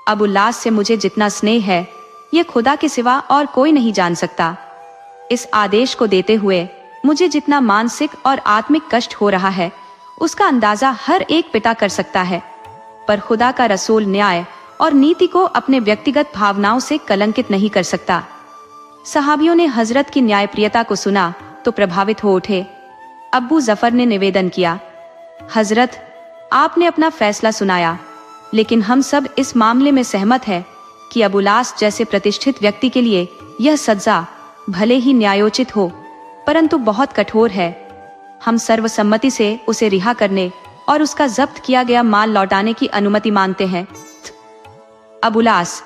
अबुलास से मुझे जितना स्नेह है, ये खुदा के सिवा और कोई नहीं जान सकता। इस आदेश को देते हुए मुझे जितना मानसिक और आत्मिक कष्ट हो रहा है, उसका अंदाजा हर एक पिता कर सकता है, पर खुदा का रसूल न्याय और नीति को अपने व्यक्तिगत भावनाओं से कलंकित नहीं कर सकता। सहाबियों ने हजरत की न्यायप्रियता को सुना तो प्रभावित हो उठे। अब्बू जफर ने निवेदन किया, हजरत, आपने अपना फैसला सुनाया, लेकिन हम सब इस मामले में सहमत हैं कि अबुलास जैसे प्रतिष्ठित व्यक्ति के लिए यह सजा भले ही न्यायोचित हो, परंतु बहुत कठोर है। हम सर्वसम्मति से उसे रिहा करने और उसका जब्त किया गया माल लौटाने की अनुमति मांगते हैं। अबुलास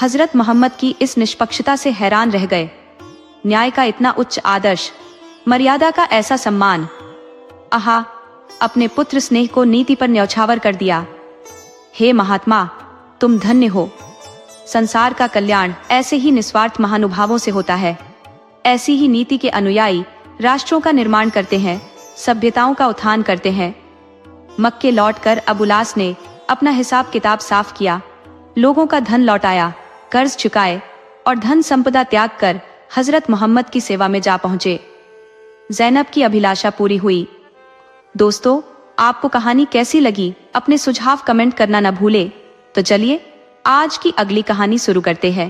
हजरत मोहम्मद की इस निष्पक्षता से हैरान रह गए। न्याय का इतना उच्च आदर्श, मर्यादा का ऐसा सम्मान, आहा, अपने पुत्र स्नेह को नीति पर न्यौछावर कर दिया। हे महात्मा, तुम धन्य हो। संसार का कल्याण ऐसे ही निस्वार्थ महानुभावों से होता है। ऐसी ही नीति के अनुयायी राष्ट्रों का निर्माण करते हैं, सभ्यताओं का उत्थान करते हैं। मक्के लौटकर अबुलास ने अपना हिसाब किताब साफ किया, लोगों का धन लौटाया, कर्ज चुकाए और धन संपदा त्याग कर हजरत मोहम्मद की सेवा में जा पहुंचे। ज़ैनब की अभिलाषा पूरी हुई। दोस्तों, आपको कहानी कैसी लगी? अपने सुझाव कमेंट करना न भूले। तो चलिए आज की अगली कहानी शुरू करते हैं।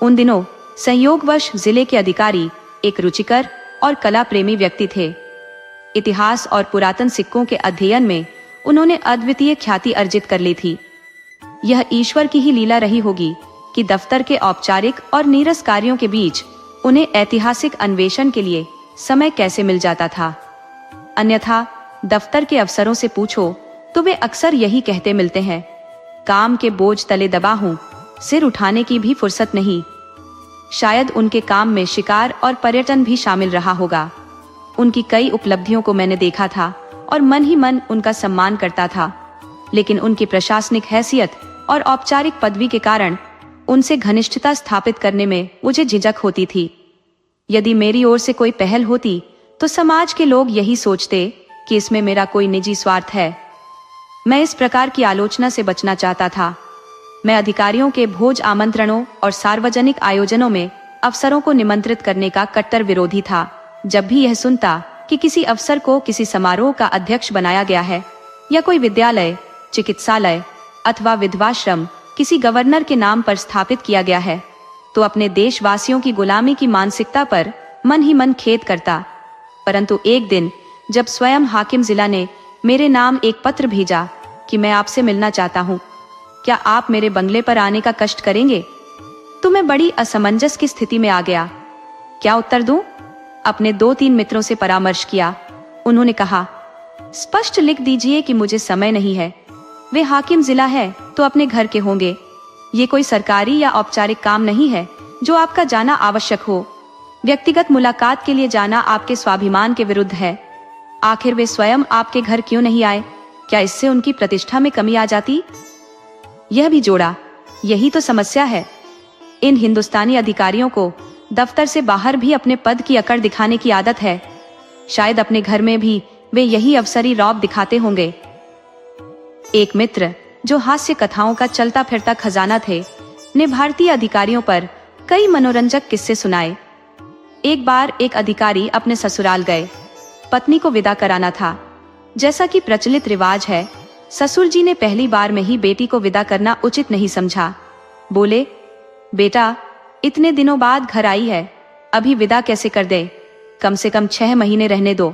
उन दिनों संयोगवश जिले के अधिकारी एक रुचिकर और कला प्रेमी व्यक्ति थे। इतिहास और पुरातन सिक्कों के अध्ययन में उन्होंने अद्वितीय ख्याति अर्जित कर ली थी। यह ईश्वर की ही लीला रही होगी कि दफ्तर के औपचारिक और नीरस कार्यों के बीच उन्हें ऐतिहासिक अन्वेषण के लिए समय कैसे मिल जाता था। अन्यथा दफ्तर के अफसरों से पूछो तो वे अक्सर यही कहते मिलते हैं, काम के बोझ तले दबा हूं, सिर उठाने की भी फुर्सत नहीं। शायद उनके काम में शिकार और पर्यटन भी शामिल रहा होगा। उनकी कई उपलब्धियों को मैंने देखा था और मन ही मन उनका सम्मान करता था, लेकिन उनकी प्रशासनिक हैसियत और औपचारिक पदवी के कारण उनसे घनिष्ठता स्थापित करने में मुझे झिझक होती थी। यदि मेरी ओर से कोई पहल होती तो समाज के लोग यही सोचते कि इसमें मेरा कोई निजी स्वार्थ है। मैं इस प्रकार की आलोचना से बचना चाहता था। मैं अधिकारियों के भोज आमंत्रणों और सार्वजनिक आयोजनों में अफसरों को निमंत्रित करने का कट्टर विरोधी था। जब भी यह सुनता कि किसी अफसर को किसी समारोह का अध्यक्ष बनाया गया है या कोई विद्यालय, चिकित्सालय अथवा विधवाश्रम किसी गवर्नर के नाम पर स्थापित किया गया है, तो अपने देशवासियों की गुलामी की मानसिकता पर मन ही मन खेद करता। परंतु एक दिन जब स्वयं हाकिम जिला ने मेरे नाम एक पत्र भेजा कि मैं आपसे मिलना चाहता हूँ, क्या आप मेरे बंगले पर आने का कष्ट करेंगे, तो मैं बड़ी असमंजस की स्थिति में आ गया। क्या उत्तर दूं? अपने 2-3 मित्रों से परामर्श किया। उन्होंने कहा, स्पष्ट लिख दीजिए कि मुझे समय नहीं है। वे हाकिम जिला है तो अपने घर के होंगे। ये कोई सरकारी या औपचारिक काम नहीं है जो आपका जाना आवश्यक हो। व्यक्तिगत मुलाकात के लिए जाना आपके स्वाभिमान के विरुद्ध है। आखिर वे स्वयं आपके घर क्यों नहीं आए? क्या इससे उनकी प्रतिष्ठा में कमी आ जाती? यह भी जोड़ा, यही तो समस्या है। इन हिंदुस्तानी अधिकारियों को दफ्तर से बाहर भी अपने पद की अकड़ दिखाने की आदत है। शायद अपने घर में भी वे यही अफसरी रौब दिखाते होंगे। एक मित्र जो हास्य कथाओं का चलता फिरता खजाना थे, ने भारतीय अधिकारियों पर कई मनोरंजक किस्से सुनाए। एक बार एक अधिकारी अपने ससुराल गए। पत्नी को विदा कराना था। जैसा कि प्रचलित रिवाज है, ससुर जी ने पहली बार में ही बेटी को विदा करना उचित नहीं समझा। बोले, बेटा इतने दिनों बाद घर आई है, अभी विदा कैसे कर दे? कम से कम 6 महीने रहने दो।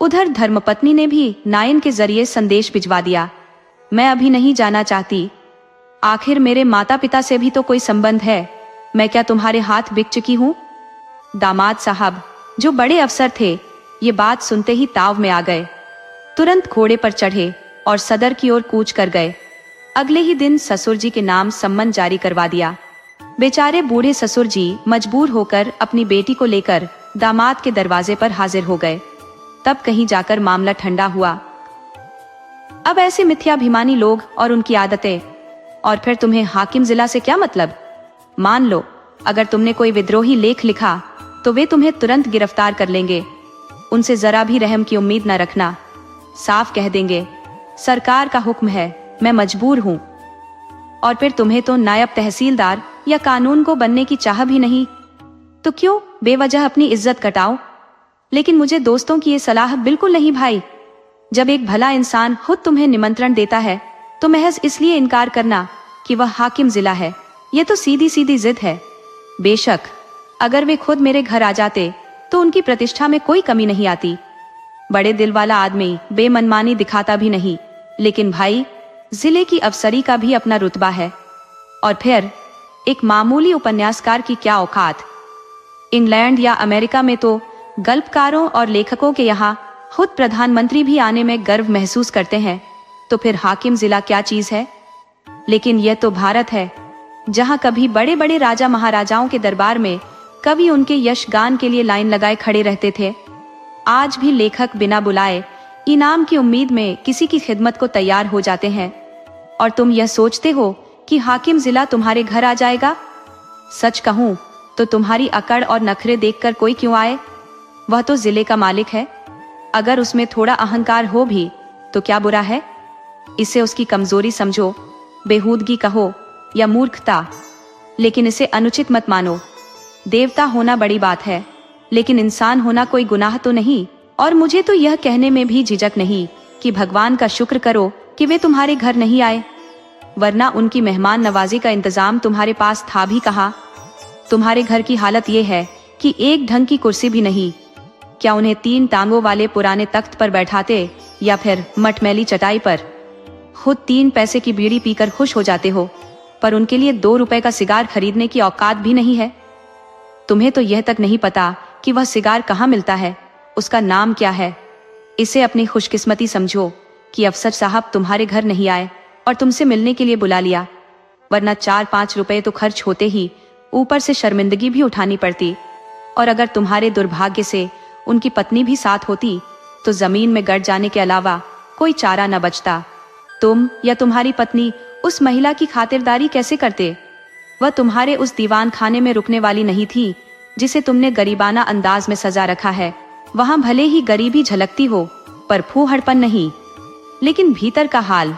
उधर धर्मपत्नी ने भी नायन के जरिए संदेश भिजवा दिया, मैं अभी नहीं जाना चाहती। आखिर मेरे माता पिता से भी तो कोई संबंध है। मैं क्या तुम्हारे हाथ बिक चुकी हूँ? दामाद साहब, जो बड़े अफसर थे, ये बात सुनते ही ताव में आ गए। तुरंत घोड़े पर चढ़े और सदर की ओर कूच कर गए। अगले ही दिन ससुर जी के नाम सम्मन जारी करवा दिया। बेचारे बूढ़े ससुर जी मजबूर होकर अपनी बेटी को लेकर दामाद के दरवाजे पर हाजिर हो गए। तब कहीं जाकर मामला ठंडा हुआ। अब ऐसे मिथ्याभिमानी लोग और उनकी आदतें, और फिर तुम्हें हाकिम जिला से क्या मतलब? मान लो अगर तुमने कोई विद्रोही लेख लिखा तो वे तुम्हें तुरंत गिरफ्तार कर लेंगे। उनसे जरा भी रहम की उम्मीद न रखना। साफ कह देंगे, सरकार का हुक्म है, मैं मजबूर हूँ। और फिर तुम्हें तो नायब तहसीलदार या कानून को बनने की चाह भी नहीं, तो क्यों बेवजह अपनी इज्जत कटाओ। लेकिन मुझे दोस्तों की ये सलाह बिल्कुल नहीं भाई। जब एक भला इंसान खुद तुम्हें निमंत्रण देता है तो महज इसलिए इनकार करना कि वह हाकिम जिला है, ये तो सीधी सीधी जिद है। बेशक अगर वे खुद मेरे घर आ जाते तो उनकी प्रतिष्ठा में कोई कमी नहीं आती। बड़े दिल वाला आदमी बेमनमानी दिखाता भी नहीं, लेकिन भाई जिले की अफसरी का भी अपना रुतबा है। और फिर एक मामूली उपन्यासकार की क्या औकात। इंग्लैंड या अमेरिका में तो गल्पकारों और लेखकों के यहाँ खुद प्रधानमंत्री भी आने में गर्व महसूस करते हैं, तो फिर हाकिम जिला क्या चीज है। लेकिन यह तो भारत है, जहाँ कभी बड़े बड़े राजा महाराजाओं के दरबार में कवि उनके यशगान के लिए लाइन लगाए खड़े रहते थे। आज भी लेखक बिना बुलाए इनाम की उम्मीद में किसी की खिदमत को तैयार हो जाते हैं, और तुम यह सोचते हो कि हाकिम जिला तुम्हारे घर आ जाएगा। सच कहूं तो तुम्हारी अकड़ और नखरे देखकर कोई क्यों आए। वह तो जिले का मालिक है, अगर उसमें थोड़ा अहंकार हो भी तो क्या बुरा है। इसे उसकी कमजोरी समझो, बेहूदगी कहो या मूर्खता, लेकिन इसे अनुचित मत मानो। देवता होना बड़ी बात है, लेकिन इंसान होना कोई गुनाह तो नहीं। और मुझे तो यह कहने में भी झिझक नहीं कि भगवान का शुक्र करो कि वे तुम्हारे घर नहीं आए, वरना उनकी मेहमान नवाजी का इंतजाम तुम्हारे पास था भी कहाँ। तुम्हारे घर की हालत ये है कि एक ढंग की कुर्सी भी नहीं। क्या उन्हें 3 टांगों वाले पुराने तख्त पर बैठाते या फिर मटमैली चटाई पर। खुद 3 पैसे की बीड़ी पीकर खुश हो जाते हो, पर उनके लिए 2 रुपए का सिगार खरीदने की औकात भी नहीं है। तुम्हें तो यह तक नहीं पता कि वह सिगार कहाँ मिलता है, उसका नाम क्या है। इसे अपनी खुशकिस्मती समझो कि अफसर साहब तुम्हारे घर नहीं आए और तुमसे मिलने के लिए बुला लिया, वरना 4-5 रुपए तो खर्च होते ही ऊपर से शर्मिंदगी भी उठानी पड़ती। और अगर तुम्हारे दुर्भाग्य से उनकी पत्नी भी साथ होती तो जमीन में गड़ जाने के अलावा कोई चारा न बचता। तुम या तुम्हारी पत्नी उस महिला की खातिरदारी कैसे करते। वह तुम्हारे उस दीवान खाने में रुकने वाली नहीं थी जिसे तुमने गरीबाना अंदाज में सजा रखा है। वहां भले ही गरीबी झलकती हो, पर फूहड़पन नहीं। लेकिन भीतर का हाल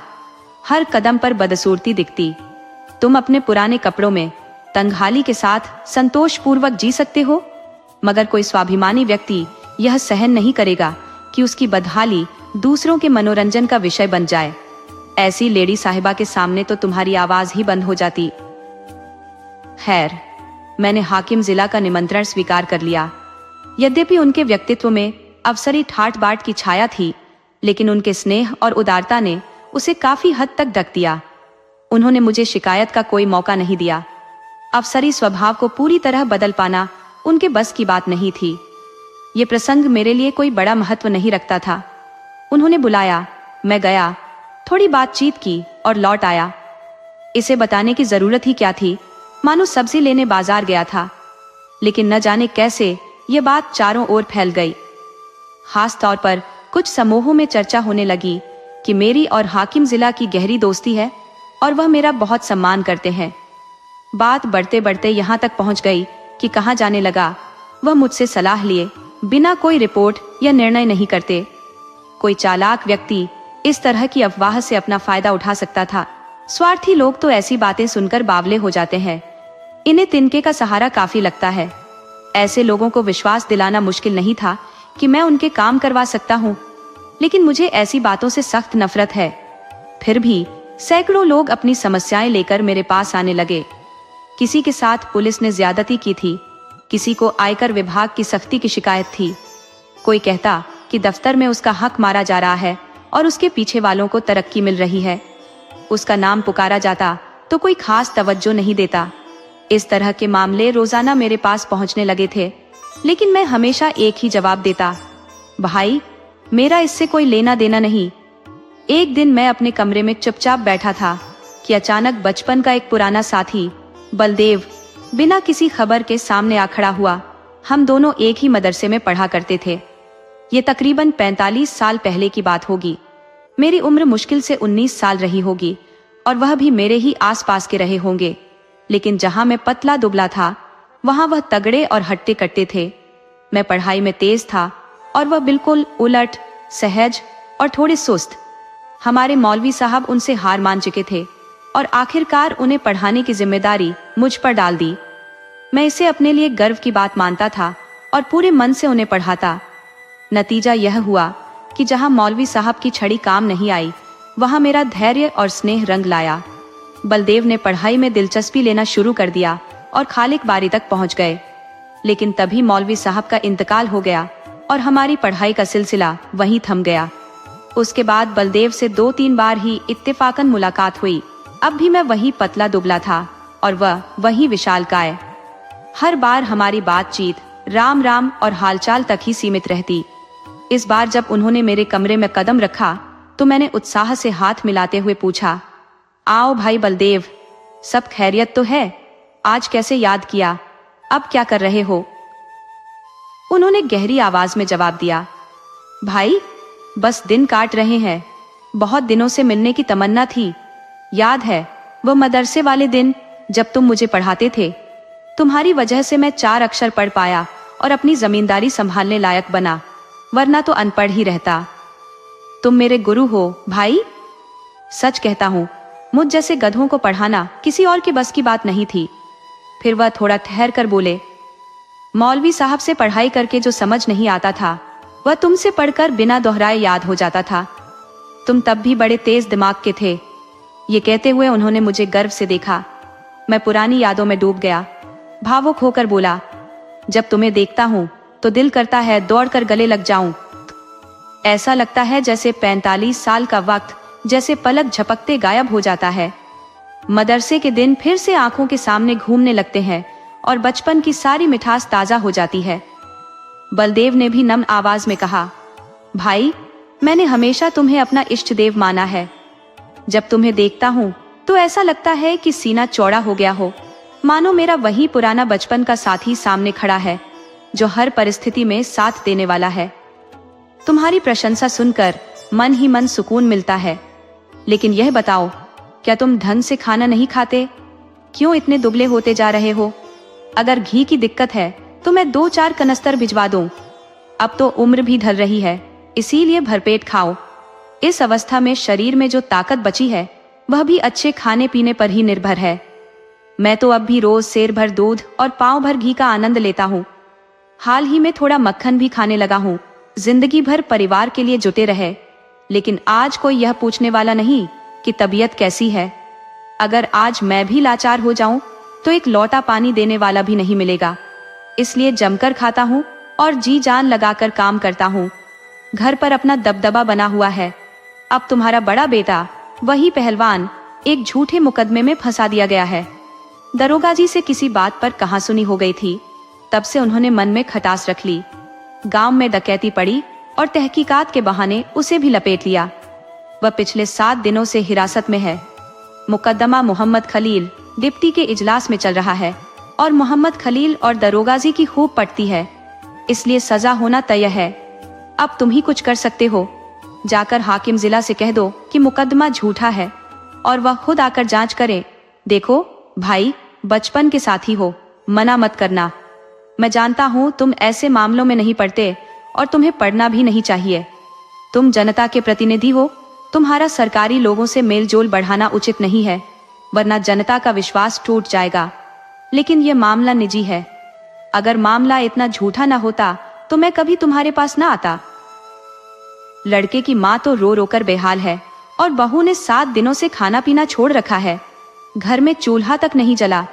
हर कदम पर बदसूरती दिखती। तुम अपने पुराने कपड़ों में तंगहाली के साथ संतोषपूर्वक जी सकते हो, मगर कोई स्वाभिमानी व्यक्ति यह सहन नहीं करेगा कि उसकी बदहाली दूसरों के मनोरंजन का विषय बन जाए। ऐसी लेडी साहिबा के सामने तो तुम्हारी आवाज ही बंद हो जाती। खैर, मैंने हाकिम जिला का निमंत्रण स्वीकार कर लिया। यद्यपि उनके व्यक्तित्व में अवसरी ठाट बाट की छाया थी, लेकिन उनके स्नेह और उदारता ने उसे काफी हद तक ढक दिया। उन्होंने मुझे शिकायत का कोई मौका नहीं दिया। अवसरी स्वभाव को पूरी तरह बदल पाना उनके बस की बात नहीं थी। ये प्रसंग मेरे लिए कोई बड़ा महत्व नहीं रखता था। उन्होंने बुलाया, मैं गया, थोड़ी बातचीत की और लौट आया। इसे बताने की जरूरत ही क्या थी, मानो सब्जी लेने बाजार गया था। लेकिन न जाने कैसे ये बात चारों ओर फैल गई। खास तौर पर कुछ समूहों में चर्चा होने लगी कि मेरी और हाकिम जिला की गहरी दोस्ती है और वह मेरा बहुत सम्मान करते हैं। बात बढ़ते बढ़ते यहाँ तक पहुँच गई कि कहाँ जाने लगा, वह मुझसे सलाह लिए बिना कोई रिपोर्ट या निर्णय नहीं करते। कोई चालाक व्यक्ति इस तरह की अफवाह से अपना फायदा उठा सकता था। स्वार्थी लोग तो ऐसी बातें सुनकर बावले हो जाते हैं। इन्हें तिनके का सहारा काफी लगता है। ऐसे लोगों को विश्वास दिलाना मुश्किल नहीं था कि मैं उनके काम करवा सकता हूँ, लेकिन मुझे ऐसी बातों से सख्त नफरत है। फिर भी सैकड़ों लोग अपनी समस्याएं लेकर मेरे पास आने लगे। किसी के साथ पुलिस ने ज्यादती की थी, किसी को आयकर विभाग की सख्ती की शिकायत थी। कोई कहता कि दफ्तर में उसका हक मारा जा रहा है और उसके पीछे वालों को तरक्की मिल रही है। उसका नाम पुकारा जाता तो कोई खास तवज्जो नहीं देता। इस तरह के मामले रोजाना मेरे पास पहुंचने लगे थे, लेकिन मैं हमेशा एक ही जवाब देता, भाई मेरा इससे कोई लेना देना नहीं। एक दिन मैं अपने कमरे में चुपचाप बैठा था कि अचानक बचपन का एक पुराना साथी बलदेव बिना किसी खबर के सामने आ खड़ा हुआ। हम दोनों एक ही मदरसे में पढ़ा करते थे। ये तकरीबन 45 साल पहले की बात होगी। मेरी उम्र मुश्किल से 19 साल रही होगी और वह भी मेरे ही आसपास के रहे होंगे। लेकिन जहां मैं पतला दुबला था, वहां वह तगड़े और हट्टे कट्टे थे। मैं पढ़ाई में तेज था और वह बिल्कुल उलट, सहज और थोड़े सुस्त। हमारे मौलवी साहब उनसे हार मान चुके थे और आखिरकार उन्हें पढ़ाने की जिम्मेदारी मुझ पर डाल दी। मैं इसे अपने लिए गर्व की बात मानता था और पूरे मन से उन्हें पढ़ाता। नतीजा यह हुआ कि जहां मौलवी साहब की छड़ी काम नहीं आई, वहां मेरा धैर्य और स्नेह रंग लाया। बलदेव ने पढ़ाई में दिलचस्पी लेना शुरू कर दिया और खालिक बारी तक पहुंच गए। लेकिन तभी मौलवी साहब का इंतकाल हो गया और हमारी पढ़ाई का सिलसिला वहीं थम गया। उसके बाद बलदेव से 2-3 बार ही इत्तेफाकन मुलाकात हुई। अब भी मैं वही पतला दुबला था और वह वही विशालकाय। हर बार हमारी बातचीत राम राम और हालचाल तक ही सीमित रहती। इस बार जब उन्होंने मेरे कमरे में कदम रखा तो मैंने उत्साह से हाथ मिलाते हुए पूछा, आओ भाई बलदेव, सब खैरियत तो है? आज कैसे याद किया? अब क्या कर रहे हो? उन्होंने गहरी आवाज में जवाब दिया, भाई बस दिन काट रहे हैं। बहुत दिनों से मिलने की तमन्ना थी। याद है वो मदरसे वाले दिन जब तुम मुझे पढ़ाते थे? तुम्हारी वजह से मैं 4 अक्षर पढ़ पाया और अपनी जमींदारी संभालने लायक बना, वरना तो अनपढ़ ही रहता। तुम मेरे गुरु हो भाई। सच कहता हूँ, मुझ जैसे गधों को पढ़ाना किसी और की बस की बात नहीं थी। फिर वह थोड़ा ठहर कर बोले, मौलवी साहब से पढ़ाई करके जो समझ नहीं आता था वह तुमसे पढ़कर बिना दोहराए याद हो जाता था। तुम तब भी बड़े तेज दिमाग के थे। ये कहते हुए उन्होंने मुझे गर्व से देखा। मैं पुरानी यादों में डूब गया। भावुक होकर बोला, जब तुम्हें देखता हूँ तो दिल करता है दौड़कर गले लग जाऊं। ऐसा लगता है जैसे 45 साल का वक्त जैसे पलक झपकते गायब हो जाता है। मदरसे के दिन फिर से आंखों के सामने घूमने लगते हैं और बचपन की सारी मिठास ताजा हो जाती है। बलदेव ने भी नम्र आवाज में कहा, भाई मैंने हमेशा तुम्हें अपना इष्ट देव माना है। जब तुम्हें देखता हूँ तो ऐसा लगता है कि सीना चौड़ा हो गया हो, मानो मेरा वही पुराना बचपन का साथी सामने खड़ा है जो हर परिस्थिति में साथ देने वाला है। तुम्हारी प्रशंसा सुनकर मन ही मन सुकून मिलता है। लेकिन यह बताओ, क्या तुम ढंग से खाना नहीं खाते? क्यों इतने दुबले होते जा रहे हो? अगर घी की दिक्कत है तो मैं 2-4 कनस्तर भिजवा दूं। अब तो उम्र भी ढल रही है, इसीलिए भरपेट खाओ। इस अवस्था में शरीर में जो ताकत बची है वह भी अच्छे खाने पीने पर ही निर्भर है। मैं तो अब भी रोज सेर भर दूध और पांव भर घी का आनंद लेता हूँ। हाल ही में थोड़ा मक्खन भी खाने लगा हूँ। जिंदगी भर परिवार के लिए जुटे रहे, लेकिन आज कोई यह पूछने वाला नहीं कि तबीयत कैसी है। अगर आज मैं भी लाचार हो जाऊं तो एक लौटा पानी देने वाला भी नहीं मिलेगा। इसलिए जमकर खाता हूँ और जी जान लगाकर काम करता हूँ। घर पर अपना दबदबा बना हुआ है। अब तुम्हारा बड़ा बेटा, वही पहलवान, एक झूठे मुकदमे में फंसा दिया गया है। दरोगा जी से किसी बात पर कहासुनी हो गई थी, तब से उन्होंने मन में खटास रख ली। गांव में डकैती पड़ी और तहकीकात के बहाने उसे भी लपेट लिया। वह पिछले 7 दिनों से हिरासत में है। मुकदमा मोहम्मद खलील डिप्टी के इजलास में चल रहा है और मोहम्मद खलील और दरोगाजी की खूब पटती है, इसलिए सजा होना तय है। अब तुम ही कुछ कर सकते हो। जाकर हाकिम जिला से कह दो कि मुकदमा झूठा है और वह खुद आकर जांच करे। देखो भाई, बचपन के साथी हो, मना मत करना। मैं जानता हूँ तुम ऐसे मामलों में नहीं पड़ते और तुम्हें पढ़ना भी नहीं चाहिए। तुम जनता के प्रतिनिधि हो, तुम्हारा सरकारी लोगों से मेलजोल बढ़ाना उचित नहीं है, वरना जनता का विश्वास टूट जाएगा। लेकिन यह मामला निजी है। अगर मामला इतना झूठा ना होता तो मैं कभी तुम्हारे पास ना आता। लड़के की माँ तो रो रोकर बेहाल है और बहू ने 7 दिनों से खाना पीना छोड़ रखा है। घर में चूल्हा तक नहीं जला।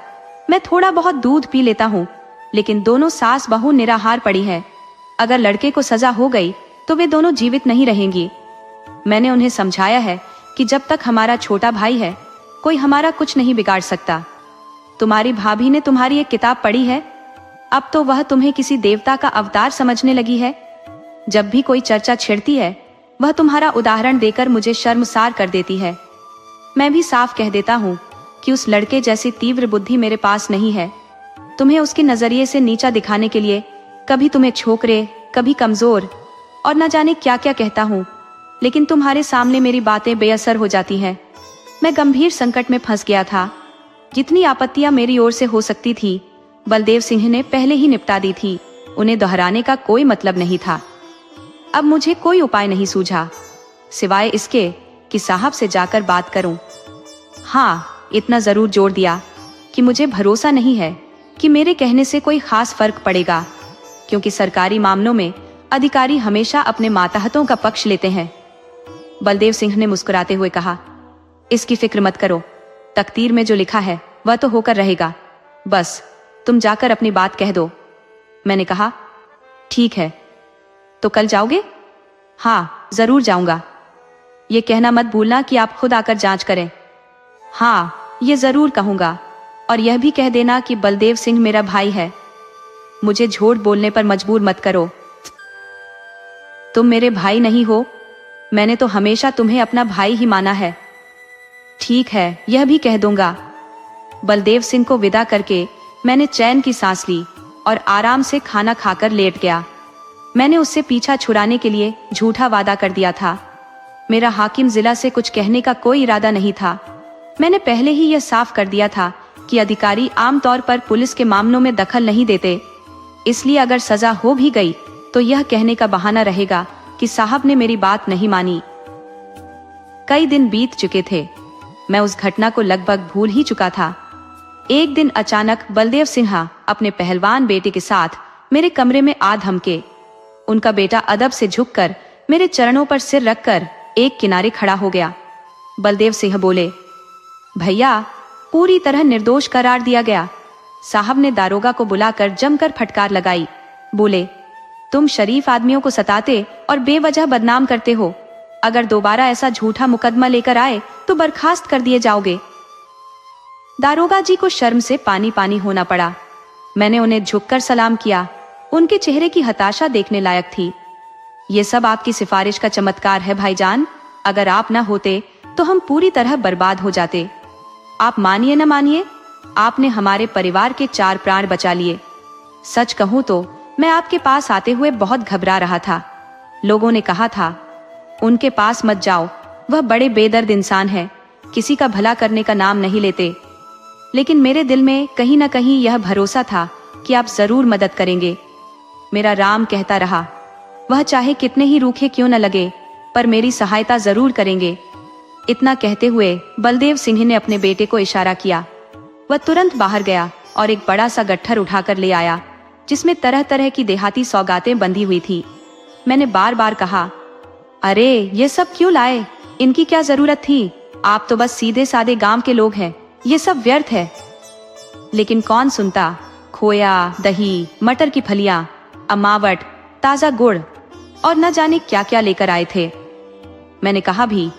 मैं थोड़ा बहुत दूध पी लेता हूँ, लेकिन दोनों सास बहू निराहार पड़ी है। अगर लड़के को सजा हो गई तो वे दोनों जीवित नहीं रहेंगी। मैंने उन्हें समझाया है कि जब तक हमारा छोटा भाई है कोई हमारा कुछ नहीं बिगाड़ सकता। तुम्हारी भाभी ने तुम्हारी एक किताब पढ़ी है, अब तो वह तुम्हें किसी देवता का अवतार समझने लगी है। जब भी कोई चर्चा छिड़ती है वह तुम्हारा उदाहरण देकर मुझे शर्मसार कर देती है। मैं भी साफ कह देता हूँ कि उस लड़के जैसी तीव्र बुद्धि मेरे पास नहीं है। तुम्हें उसके नजरिए से नीचा दिखाने के लिए कभी तुम्हें छोकरे, कभी कमजोर और न जाने क्या क्या कहता हूँ, लेकिन तुम्हारे सामने मेरी बातें बेअसर हो जाती हैं। मैं गंभीर संकट में फंस गया था। जितनी आपत्तियां मेरी ओर से हो सकती थी बलदेव सिंह ने पहले ही निपटा दी थी। उन्हें दोहराने का कोई मतलब नहीं था। अब मुझे कोई उपाय नहीं सूझा सिवाय इसके कि साहब से जाकर बात करूं। हाँ, इतना जरूर जोड़ दिया कि मुझे भरोसा नहीं है कि मेरे कहने से कोई खास फर्क पड़ेगा, क्योंकि सरकारी मामलों में अधिकारी हमेशा अपने मातहतों का पक्ष लेते हैं। बलदेव सिंह ने मुस्कुराते हुए कहा, इसकी फिक्र मत करो, तकदीर में जो लिखा है वह तो होकर रहेगा, बस तुम जाकर अपनी बात कह दो। मैंने कहा, ठीक है, तो कल जाओगे? हाँ, जरूर जाऊंगा। ये कहना मत भूलना कि आप खुद आकर जांच करें। हाँ, ये जरूर कहूंगा, और यह भी कह देना कि बलदेव सिंह मेरा भाई है। मुझे झूठ बोलने पर मजबूर मत करो। तुम मेरे भाई नहीं हो, मैंने तो हमेशा तुम्हें अपना भाई ही माना है। ठीक है, यह भी कह दूंगा। बलदेव सिंह को विदा करके मैंने चैन की सांस ली और आराम से खाना खाकर लेट गया। मैंने उससे पीछा छुड़ाने के लिए झूठा वादा कर दिया था। मेरा हाकिम जिला से कुछ कहने का कोई इरादा नहीं था। मैंने पहले ही यह साफ कर दिया था कि अधिकारी आमतौर पर पुलिस के मामलों में दखल नहीं देते, इसलिए अगर सजा हो भी गई तो यह कहने का बहाना रहेगा कि साहब ने मेरी बात नहीं मानी। कई दिन बीत चुके थे, मैं उस घटना को लगभग भूल ही चुका था। एक दिन अचानक बलदेव सिंह अपने पहलवान बेटे के साथ मेरे कमरे में आ धमके। उनका बेटा अदब से झुककर मेरे चरणों पर सिर रखकर एक किनारे खड़ा हो गया। बलदेव सिंह बोले, भैया, पूरी तरह निर्दोष करार दिया गया। साहब ने दारोगा को बुलाकर जमकर फटकार लगाई। बोले, तुम शरीफ आदमियों को सताते और बेवजह बदनाम करते हो। अगर दोबारा ऐसा झूठा मुकदमा लेकर आए तो बर्खास्त कर दिए जाओगे। दारोगा जी को शर्म से पानी पानी होना पड़ा। मैंने उन्हें झुककर सलाम किया। उनके चेहरे की हताशा देखने लायक थी। ये सब आपकी सिफारिश का चमत्कार है भाईजान। अगर आप न होते तो हम पूरी तरह बर्बाद हो जाते। आप मानिए न मानिए, आपने हमारे परिवार के 4 प्राण बचा लिए। सच कहूं तो मैं आपके पास आते हुए बहुत घबरा रहा था। लोगों ने कहा था, उनके पास मत जाओ, वह बड़े बेदर्द इंसान है, किसी का भला करने का नाम नहीं लेते। लेकिन मेरे दिल में कहीं न कहीं यह भरोसा था कि आप जरूर मदद करेंगे। मेरा राम कहता रहा, वह चाहे कितने ही रूखे क्यों न लगे, पर मेरी सहायता जरूर करेंगे। इतना कहते हुए बलदेव सिंह ने अपने बेटे को इशारा किया। वह तुरंत बाहर गया और एक बड़ा सा गट्ठर उठाकर ले आया, जिसमें तरह तरह की देहाती सौगातें बंधी हुई थी। मैंने बार बार कहा, अरे ये सब क्यों लाए, इनकी क्या जरूरत थी? आप तो बस सीधे साधे गांव के लोग हैं, ये सब व्यर्थ है। लेकिन कौन सुनता। खोया, दही, मटर की फलियां, अमावट, ताजा गुड़ और न जाने क्या क्या लेकर आए थे। मैंने कहा भी,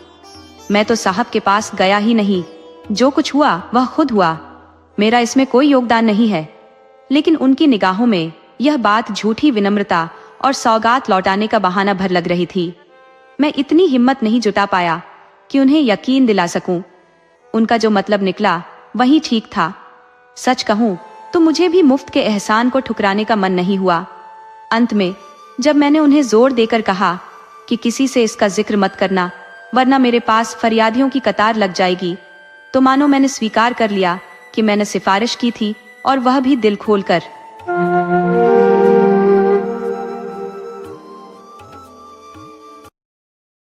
मैं तो साहब के पास गया ही नहीं, जो कुछ हुआ वह खुद हुआ, मेरा इसमें कोई योगदान नहीं है। लेकिन उनकी निगाहों में यह बात झूठी विनम्रता और सौगात लौटाने का बहाना भर लग रही थी। मैं इतनी हिम्मत नहीं जुटा पाया कि उन्हें यकीन दिला सकूं। उनका जो मतलब निकला वही ठीक था। सच कहूं तो मुझे भी मुफ्त के एहसान को ठुकराने का मन नहीं हुआ। अंत में जब मैंने उन्हें जोर देकर कहा कि किसी से इसका जिक्र मत करना, वरना मेरे पास फरियादियों की कतार लग जाएगी, तो मानो मैंने स्वीकार कर लिया कि मैंने सिफारिश की थी, और वह भी दिल खोलकर।